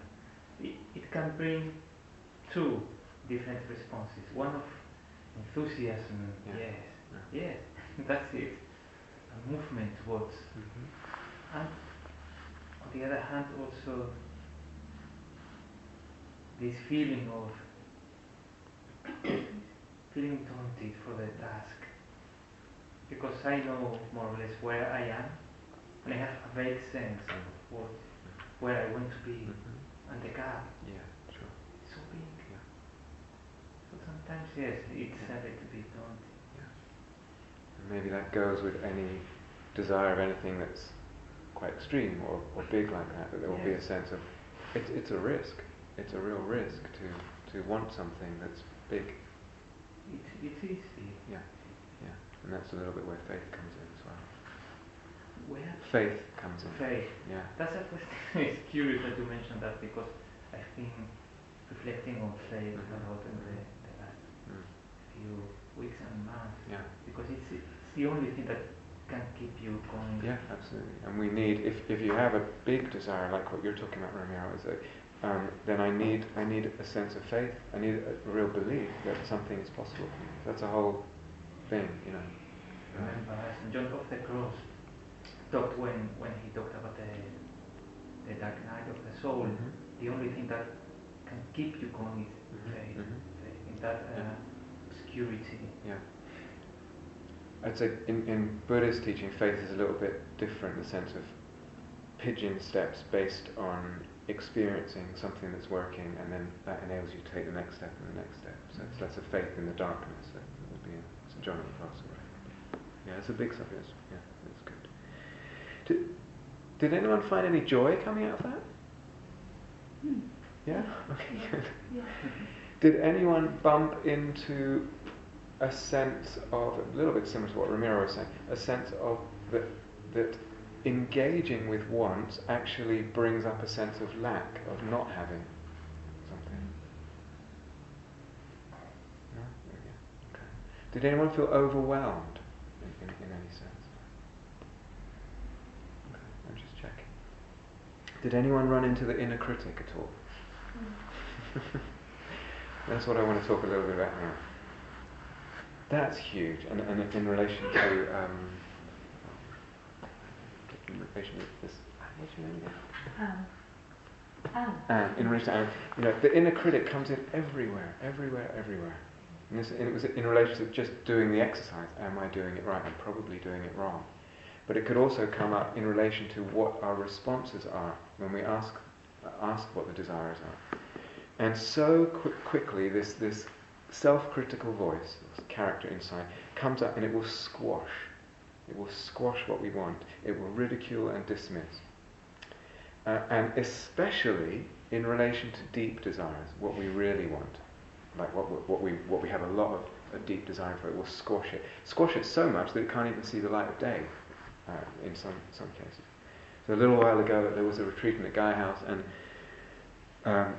it can bring two different responses. One of enthusiasm, yes, that's it, a movement towards, and on the other hand also this feeling of feeling daunted for the task, because I know more or less where I am, and I have a vague sense of where I want to be, and the gap Yeah, sure. is so big. Yeah. So sometimes, yes, it's a little bit daunting. And maybe that goes with any desire of anything that's quite extreme or big like that there will be a sense of, it's a risk. It's a real risk to want something that's big. It's easy. Yeah. And that's a little bit where faith comes in as well. Where? Faith comes in. Faith. Yeah. That's a question. It's curious that you mentioned that, because I've been reflecting on faith a lot in the last few weeks and months. Yeah. Because it's the only thing that can keep you going. Yeah, absolutely. And we need, if you have a big desire like what you're talking about, Ramiro, is that then I need a sense of faith. I need a real belief that something is possible for me. That's a whole thing, you know. Remember, St. John of the Cross talked when he talked about the dark night of the soul. The only thing that can keep you going is faith. Faith in that obscurity. Yeah. I'd say in Buddhist teaching, faith is a little bit different in the sense of pigeon steps based on experiencing something that's working, and then that enables you to take the next step and the next step. So it's less a faith in the darkness. That would be in St. John of the Cross. Yeah, it's a big subject. Yeah, it's good. Did anyone find any joy coming out of that? Yeah? Okay, good. Yeah. Did anyone bump into a sense of, a little bit similar to what Ramiro was saying, a sense of that engaging with wants actually brings up a sense of lack, of not having something? No? Yeah. Okay. Did anyone feel overwhelmed in any sense? Okay, I'm just checking. Did anyone run into the inner critic at all? That's what I want to talk a little bit about now. That's huge, and in relation to this, what's your name again? Anne. In relation to Anne, you know, the inner critic comes in everywhere. And it was in relation to just doing the exercise. Am I doing it right? I'm probably doing it wrong. But it could also come up in relation to what our responses are when we ask what the desires are. And so quickly, this self-critical voice, this character inside, comes up and it will squash. It will squash what we want. It will ridicule and dismiss. And especially in relation to deep desires, what we really want, like what we have a lot of a deep desire for, it will squash it. Squash it so much that it can't even see the light of day in some cases. So a little while ago, there was a retreat in the Guy House, and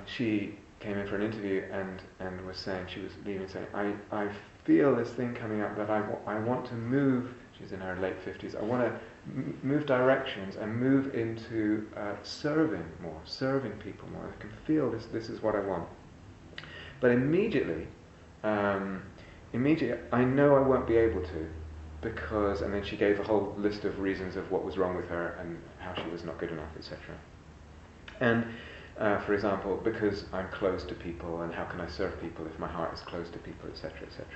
she came in for an interview and was saying, she was leaving saying, I feel this thing coming up that I want to move. She's in her late 50s. I want to move directions and move into serving more, serving people more. I can feel this is what I want. But immediately, I know I won't be able to, because, and then she gave a whole list of reasons of what was wrong with her and how she was not good enough, etc. And for example, because I'm close to people, and how can I serve people if my heart is close to people, etc., etc.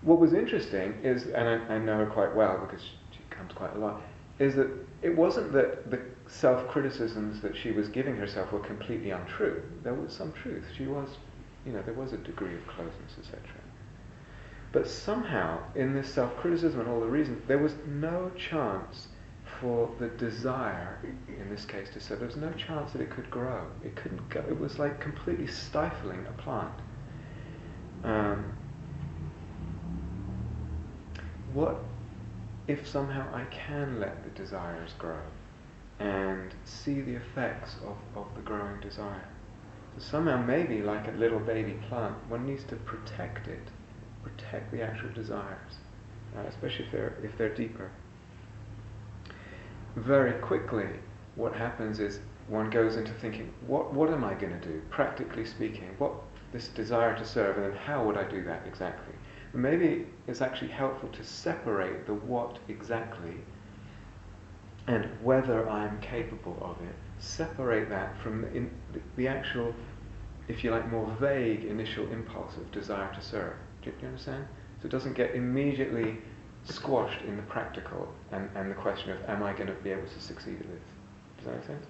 What was interesting is, and I know her quite well because she comes quite a lot, is that it wasn't that the self-criticisms that she was giving herself were completely untrue. There was some truth. She was, there was a degree of closeness, etc. But somehow, in this self-criticism and all the reasons, there was no chance for the desire, in this case, to serve. There was no chance that it could grow. It couldn't go. It was like completely stifling a plant. What if somehow I can let the desires grow and see the effects of the growing desire? So somehow, maybe like a little baby plant, one needs to protect it, protect the actual desires, especially if they're deeper. Very quickly, what happens is one goes into thinking, what am I going to do, practically speaking? What this desire to serve, and then how would I do that exactly? And maybe it's actually helpful to separate the what exactly and whether I'm capable of it. Separate that from the actual, if you like, more vague initial impulse of desire to serve. Do you understand? So it doesn't get immediately squashed in the practical and the question of, am I going to be able to succeed at this? Does that make sense?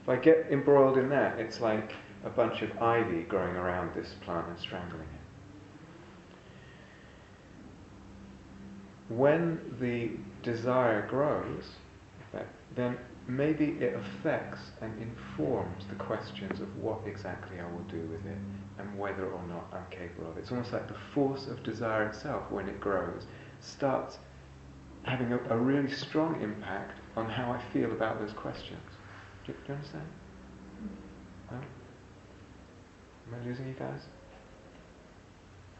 If I get embroiled in that, it's like a bunch of ivy growing around this plant and strangling it. When the desire grows, then maybe it affects and informs the questions of what exactly I will do with it and whether or not I'm capable of it. It's almost like the force of desire itself, when it grows, starts having a really strong impact on how I feel about those questions. Do you understand? No? Am I losing you guys?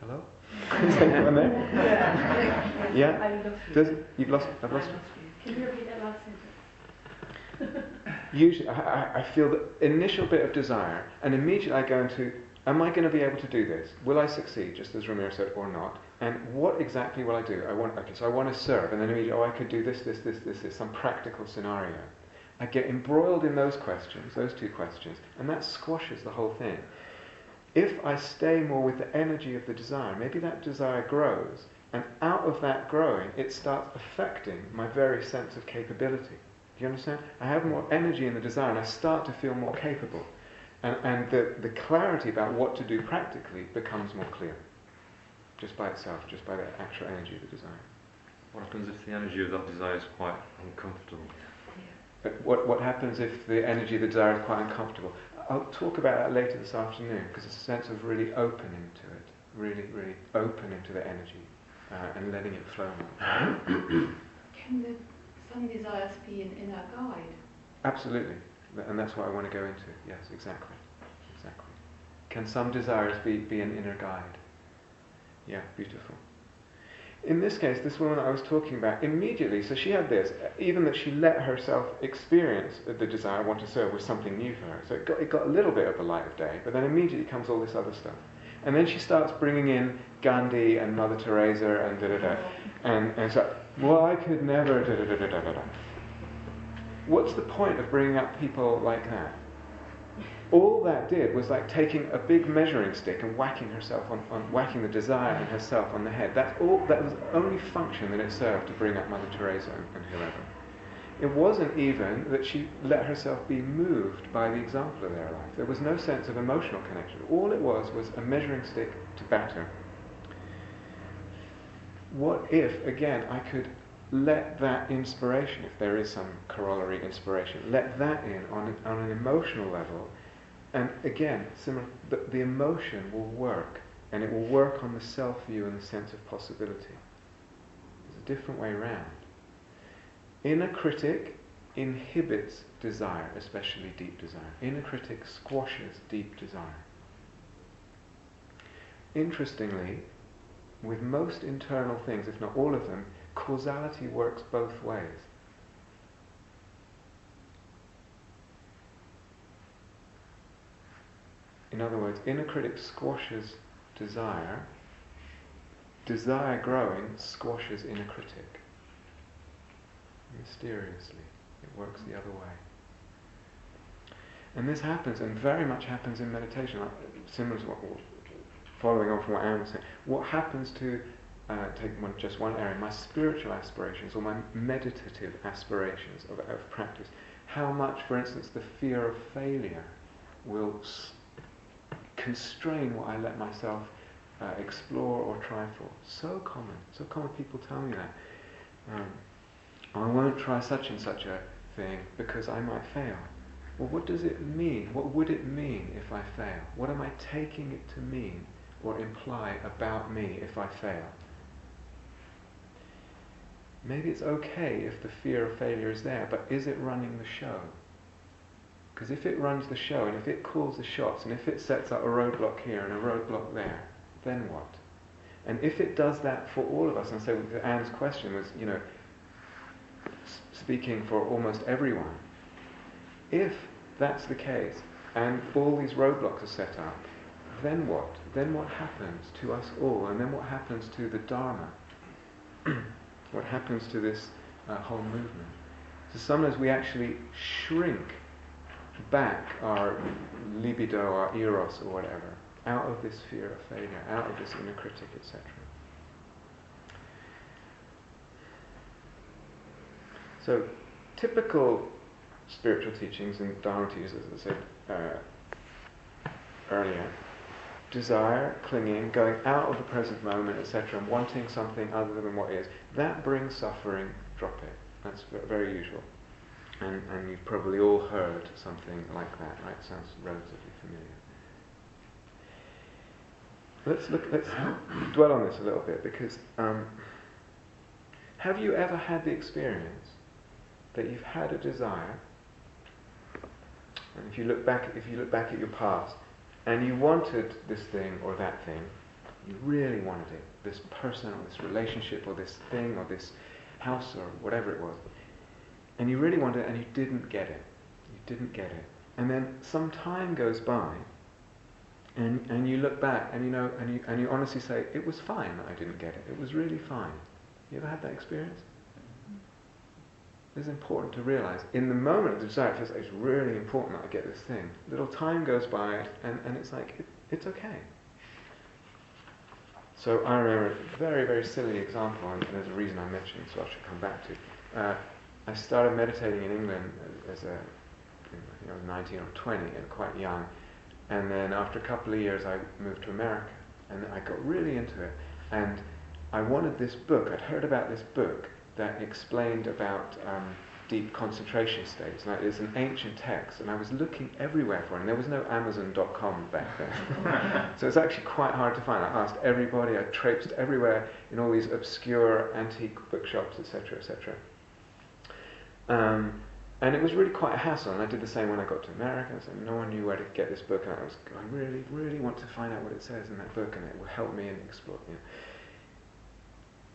Hello? Is anyone there? Yeah? I've lost you. Can you repeat that last sentence? Usually, I feel the initial bit of desire, and immediately I go into, am I going to be able to do this? Will I succeed, just as Ramiro said, or not? And what exactly will I do? I want to serve, and then immediately, I could do this, some practical scenario. I get embroiled in those questions, those two questions, and that squashes the whole thing. If I stay more with the energy of the desire, maybe that desire grows, and out of that growing, it starts affecting my very sense of capability. Do you understand? I have more energy in the desire, and I start to feel more capable. And the clarity about what to do practically becomes more clear. Just by itself, just by the actual energy of the desire. What happens if the energy of that desire is quite uncomfortable? But what happens if the energy of the desire is quite uncomfortable? I'll talk about that later this afternoon, because it's a sense of really opening to it. Really, really opening to the energy and letting it flow more. Can some desires be an inner guide? Absolutely. And that's what I want to go into. Yes, exactly. Can some desires be an inner guide? Yeah, beautiful. In this case, this woman I was talking about, immediately, so she had this, even that she let herself experience the desire, I want to serve, was something new for her. So it got a little bit of the light of day, but then immediately comes all this other stuff. And then she starts bringing in Gandhi and Mother Teresa and da-da-da. And so, well, I could never da-da-da-da-da-da. What's the point of bringing up people like that? All that did was like taking a big measuring stick and whacking herself whacking the desire in herself on the head. That was the only function that it served to bring up Mother Teresa and whoever. It wasn't even that she let herself be moved by the example of their life. There was no sense of emotional connection. All it was a measuring stick to batter. What if, again, I could let that inspiration, if there is some corollary inspiration, let that in on an emotional level, and again, similar, the emotion will work, and it will work on the self-view and the sense of possibility. It's a different way around. Inner critic inhibits desire, especially deep desire. Inner critic squashes deep desire. Interestingly, with most internal things, if not all of them, causality works both ways. In other words, inner critic squashes desire. Desire growing squashes inner critic. Mysteriously, it works the other way. And this happens, and very much happens in meditation, similar to following on from what Aaron was saying. What happens to, take just one area, my spiritual aspirations or my meditative aspirations of practice, how much, for instance, the fear of failure will constrain what I let myself explore or try for. So common people tell me that. I won't try such and such a thing because I might fail. Well, what does it mean? What would it mean if I fail? What am I taking it to mean or imply about me if I fail? Maybe it's okay if the fear of failure is there, but is it running the show? Because if it runs the show, and if it calls the shots, and if it sets up a roadblock here and a roadblock there, then what? And if it does that for all of us, and so Anne's question was, speaking for almost everyone, if that's the case, and all these roadblocks are set up, then what? Then what happens to us all? And then what happens to the Dharma? What happens to this whole movement? So sometimes we actually shrink back our libido, our eros or whatever, out of this fear of failure, out of this inner critic, etc. So, typical spiritual teachings and Dharma teachings, as I said earlier, desire, clinging, going out of the present moment, etc., and wanting something other than what is, that brings suffering, drop it. That's very usual. And you've probably all heard something like that, right? Sounds relatively familiar. Let's dwell on this a little bit, because have you ever had the experience that you've had a desire, and if you look back at your past, and you wanted this thing or that thing, you really wanted it, this person or this relationship or this thing or this house or whatever it was, and you really wanted it and you didn't get it. And then some time goes by, and you look back and you honestly say, it was fine that I didn't get it. It was really fine. You ever had that experience? It's important to realize, in the moment of the desire, it feels like it's really important that I get this thing. A little time goes by, and it's like, it's okay. So I remember a very, very silly example, and there's a reason I mentioned it, so I should come back to. I started meditating in England as I was 19 or 20, and quite young. And then after a couple of years, I moved to America, and I got really into it. And I wanted this book. I'd heard about this book that explained about deep concentration states. Now, it's an ancient text, and I was looking everywhere for it, and there was no Amazon.com back then. So it's actually quite hard to find. I asked everybody, I traipsed everywhere in all these obscure antique bookshops, etc., etc. And it was really quite a hassle, and I did the same when I got to America. So no one knew where to get this book, and I really, really want to find out what it says in that book, and it will help me and explore.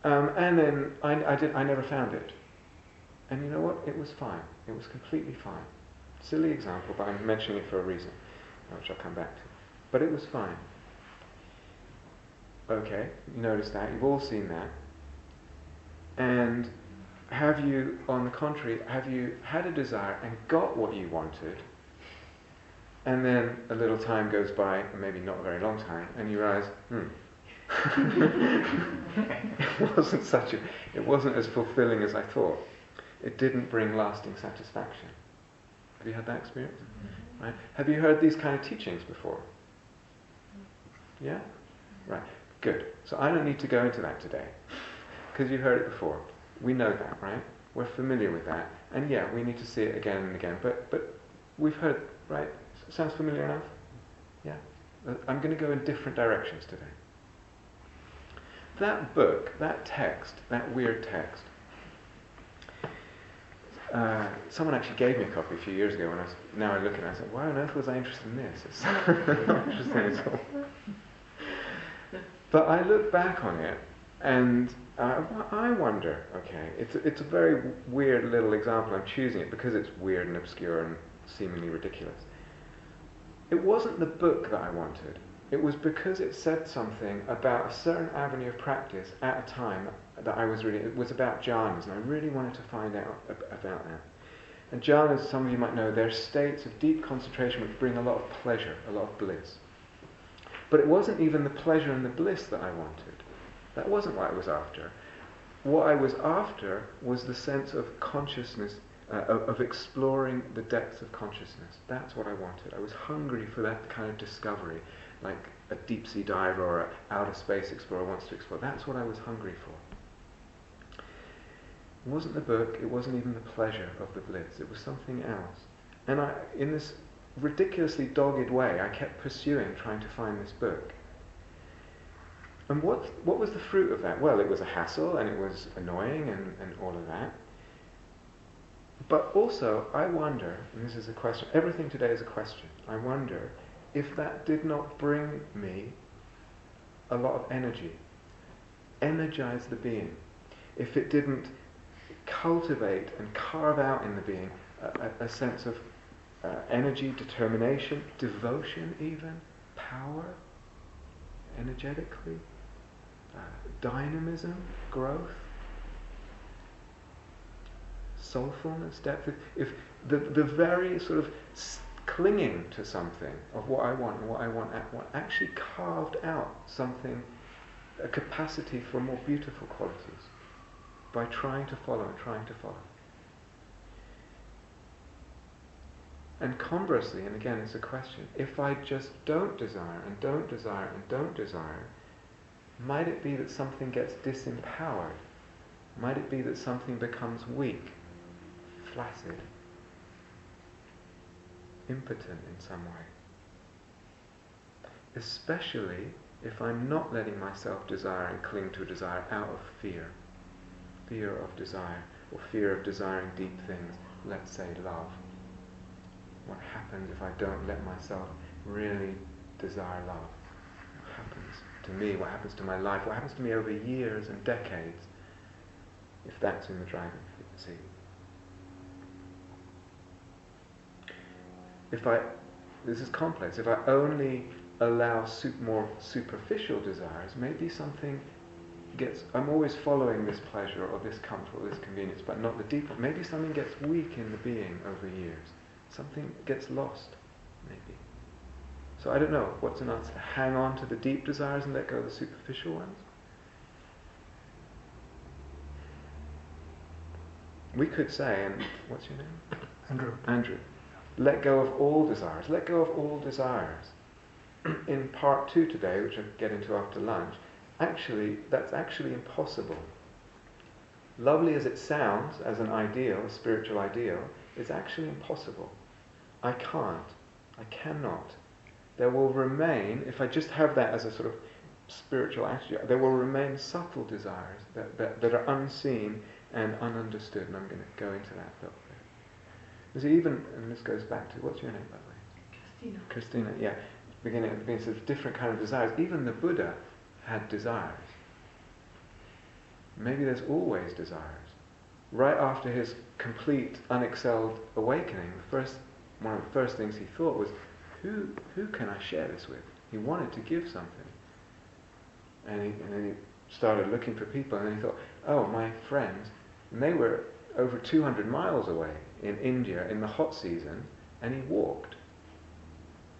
And then I never found it. And you know what? It was fine. It was completely fine. Silly example, but I'm mentioning it for a reason, which I'll come back to. But it was fine. Okay, you notice that. You've all seen that. And have you, on the contrary, have you had a desire and got what you wanted, and then a little time goes by, maybe not a very long time, and you realize, it wasn't as fulfilling as I thought. It didn't bring lasting satisfaction. Have you had that experience? Right? Have you heard these kind of teachings before? Yeah? Right. Good. So I don't need to go into that today, because you've heard it before. We know that, right? We're familiar with that. And yeah, we need to see it again and again. But we've heard, right? Sounds familiar enough? Yeah? I'm going to go in different directions today. That book, that text, that weird text, someone actually gave me a copy a few years ago, and now I look at it and I said, why on earth was I interested in this? It's not interesting at all. But I look back on it, and I wonder, okay, it's a very weird little example. I'm choosing it because it's weird and obscure and seemingly ridiculous. It wasn't the book that I wanted. It was because it said something about a certain avenue of practice at a time that I was reading. It was about jhanas, and I really wanted to find out about that. And jhanas, some of you might know, they're states of deep concentration which bring a lot of pleasure, a lot of bliss. But it wasn't even the pleasure and the bliss that I wanted. That wasn't what I was after. What I was after was the sense of consciousness, of exploring the depths of consciousness. That's what I wanted. I was hungry for that kind of discovery, like a deep sea diver or an outer space explorer wants to explore. That's what I was hungry for. It wasn't the book, it wasn't even the pleasure of the bliss, it was something else. And in this ridiculously dogged way, I kept pursuing, trying to find this book. And what was the fruit of that? Well, it was a hassle, and it was annoying, and all of that. But also, I wonder, and this is a question, everything today is a question, I wonder if that did not bring me a lot of energy, energize the being, if it didn't cultivate and carve out in the being a sense of energy, determination, devotion even, power, energetically, dynamism, growth, soulfulness, depth. If the very sort of clinging to something of what I want and what I want, actually carved out something, a capacity for more beautiful qualities by trying to follow and trying to follow. And conversely, and again it's a question, if I just don't desire and don't desire and don't desire, might it be that something gets disempowered? Might it be that something becomes weak, flaccid, impotent in some way? Especially if I'm not letting myself desire and cling to a desire out of fear of desire, or fear of desiring deep things, let's say love. What happens if I don't let myself really desire love? What happens to me? What happens to my life? What happens to me over years and decades if that's in the driving seat? This is complex, if I only allow more superficial desires, maybe something I'm always following this pleasure or this comfort or this convenience, but not the deeper. Maybe something gets weak in the being over years. Something gets lost, maybe. So I don't know, what's an answer? Hang on to the deep desires and let go of the superficial ones? We could say, and what's your name? Andrew. Let go of all desires. Let go of all desires. In part 2 today, which I'll get into after lunch, that's actually impossible. Lovely as it sounds as an ideal, a spiritual ideal, it's actually impossible. I cannot. There will remain, if I just have that as a sort of spiritual attitude, there will remain subtle desires that are unseen and ununderstood, and I'm going to go into that a little bit. There's even, and this goes back to, what's your name by the way? Christina, yeah. Beginning at the beginning, sort of different kind of desires. Even the Buddha had desires. Maybe there's always desires. Right after his complete unexcelled awakening, one of the first things he thought was, who can I share this with? He wanted to give something. And then he started looking for people, and then he thought, oh, my friends, and they were over 200 miles away in India in the hot season, and he walked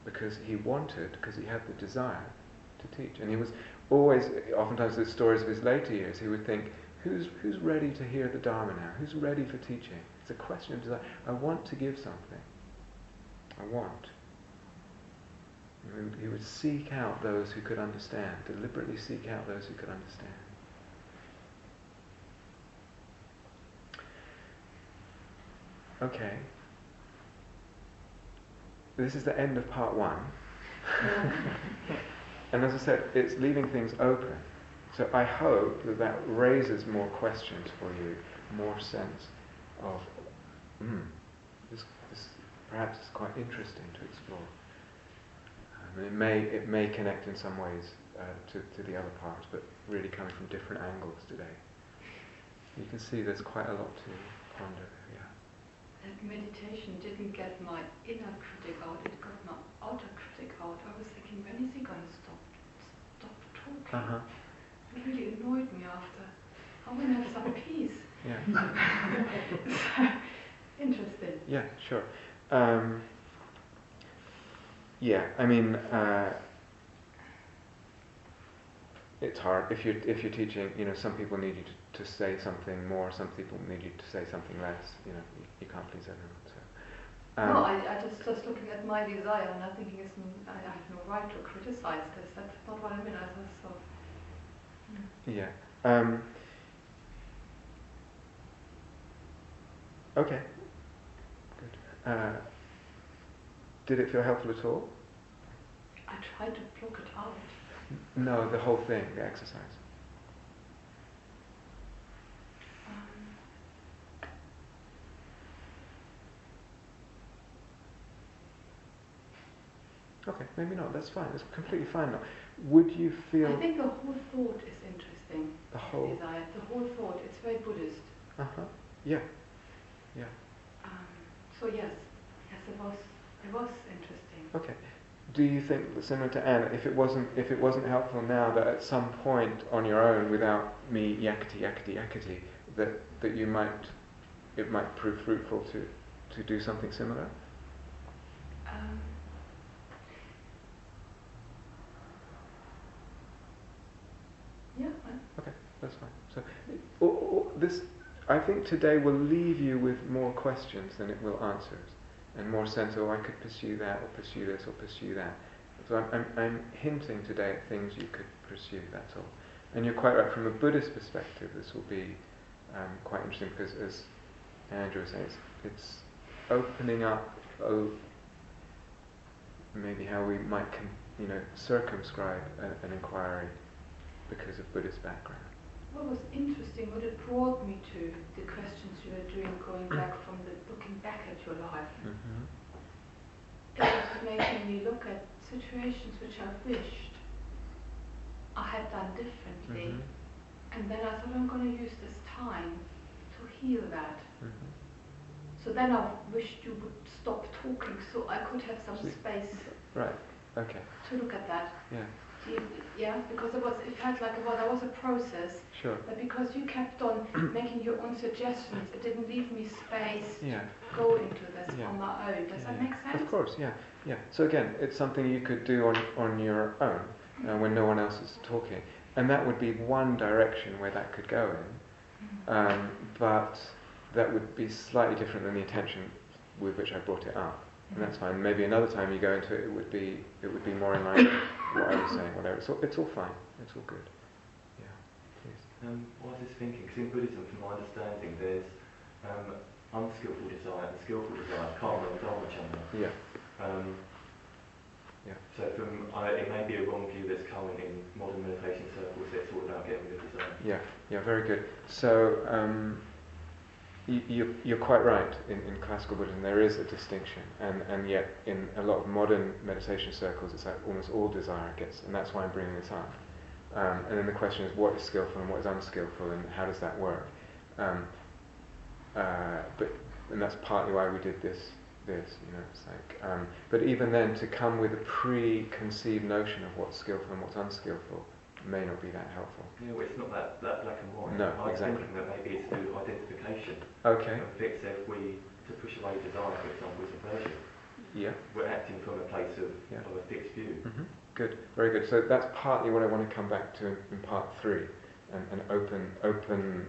because he had the desire to teach. And he was always, oftentimes the stories of his later years, he would think, who's ready to hear the Dharma now? Who's ready for teaching? It's a question of desire. I want to give something. I want. He would seek out those who could understand, deliberately seek out those who could understand. Okay. This is the end of part 1. And as I said, it's leaving things open. So I hope that raises more questions for you, more sense of, this perhaps is quite interesting to explore. It may connect in some ways to the other parts, but really coming from different angles today. You can see there's quite a lot to ponder there, yeah. That meditation didn't get my inner critic out, it got my outer critic out. I was thinking, when is he going to stop talking? Uh-huh. It really annoyed me after. I want to have some peace. Yeah. Interesting. Yeah, sure. Yeah, I mean, it's hard. If you're teaching, some people need you to say something more, some people need you to say something less. You can't please everyone. So. No, I just looking at my desire and I'm thinking, I have no right to criticize this. That's not what I mean. I was so. Yeah. Okay. Good. Did it feel helpful at all? I tried to block it out. No, the whole thing, the exercise. Okay, maybe not. That's fine. It's completely fine now. Would you feel? I think the whole thought is interesting. The whole desire. The whole thought. It's very Buddhist. Yeah. So yes, it was interesting. Okay. Do you think, similar to Anna, if it wasn't helpful now, that at some point on your own, without me yakety, that it might prove fruitful to do something similar? Yeah. Okay, that's fine. So this, I think today will leave you with more questions than it will answers, and more sense. Oh, I could pursue that, or pursue this, or pursue that. So I'm hinting today at things you could pursue. That's all. And you're quite right. From a Buddhist perspective, this will be quite interesting because, as Andrew was saying, it's opening up. Maybe how we might, circumscribe an inquiry because of Buddhist background. What was interesting, what it brought me to, the questions you were doing, going back from looking back at your life, it was making me look at situations which I wished I had done differently, and then I thought I'm going to use this time to heal that. So then I wished you would stop talking so I could have some space. Right. Okay. To look at that. Yeah. Yeah, because it felt like there was a process. Sure. But because you kept on making your own suggestions, it didn't leave me space to go into this on my own. Does that make sense? Of course, yeah. So again, it's something you could do on your own when no one else is talking. And that would be one direction where that could go in. But that would be slightly different than the intention with which I brought it up. And that's fine. Maybe another time you go into it, it would be more in line with what I was saying, whatever. It's all fine. It's all good. Yeah. Please. I was just thinking, because in Buddhism, from my understanding, there's unskillful desire and skillful desire, karma and dharma chanda. Yeah. So it may be a wrong view that's current in modern meditation circles. It's all about getting rid of desire. Yeah. Very good. So. You're quite right. In classical Buddhism, there is a distinction, and yet in a lot of modern meditation circles, it's like almost all desire gets, and that's why I'm bringing this up. And then the question is, what is skillful and what is unskillful, and how does that work? And that's partly why we did this. It's like. But even then, to come with a preconceived notion of what's skillful and what's unskillful may not be that helpful. Yeah, well, it's not that black and white. No, I was exactly. thinking that maybe it's to do with identification. Okay. And fix to push away desire, for example, is aversion. Yeah. We're acting from a place of a fixed view. Good, very good. So that's partly what I want to come back to in part 3, and open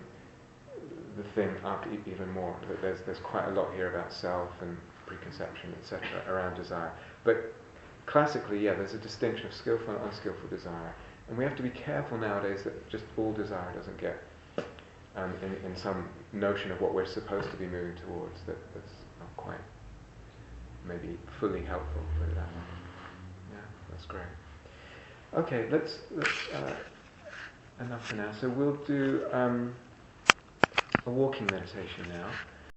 the thing up even more. That there's quite a lot here about self and preconception, etc., around desire. But classically, there's a distinction of skillful and unskillful desire. And we have to be careful nowadays that just all desire doesn't get in some notion of what we're supposed to be moving towards that's not quite maybe fully helpful, put it that way. Yeah, that's great. Okay, let's enough for now. So we'll do a walking meditation now.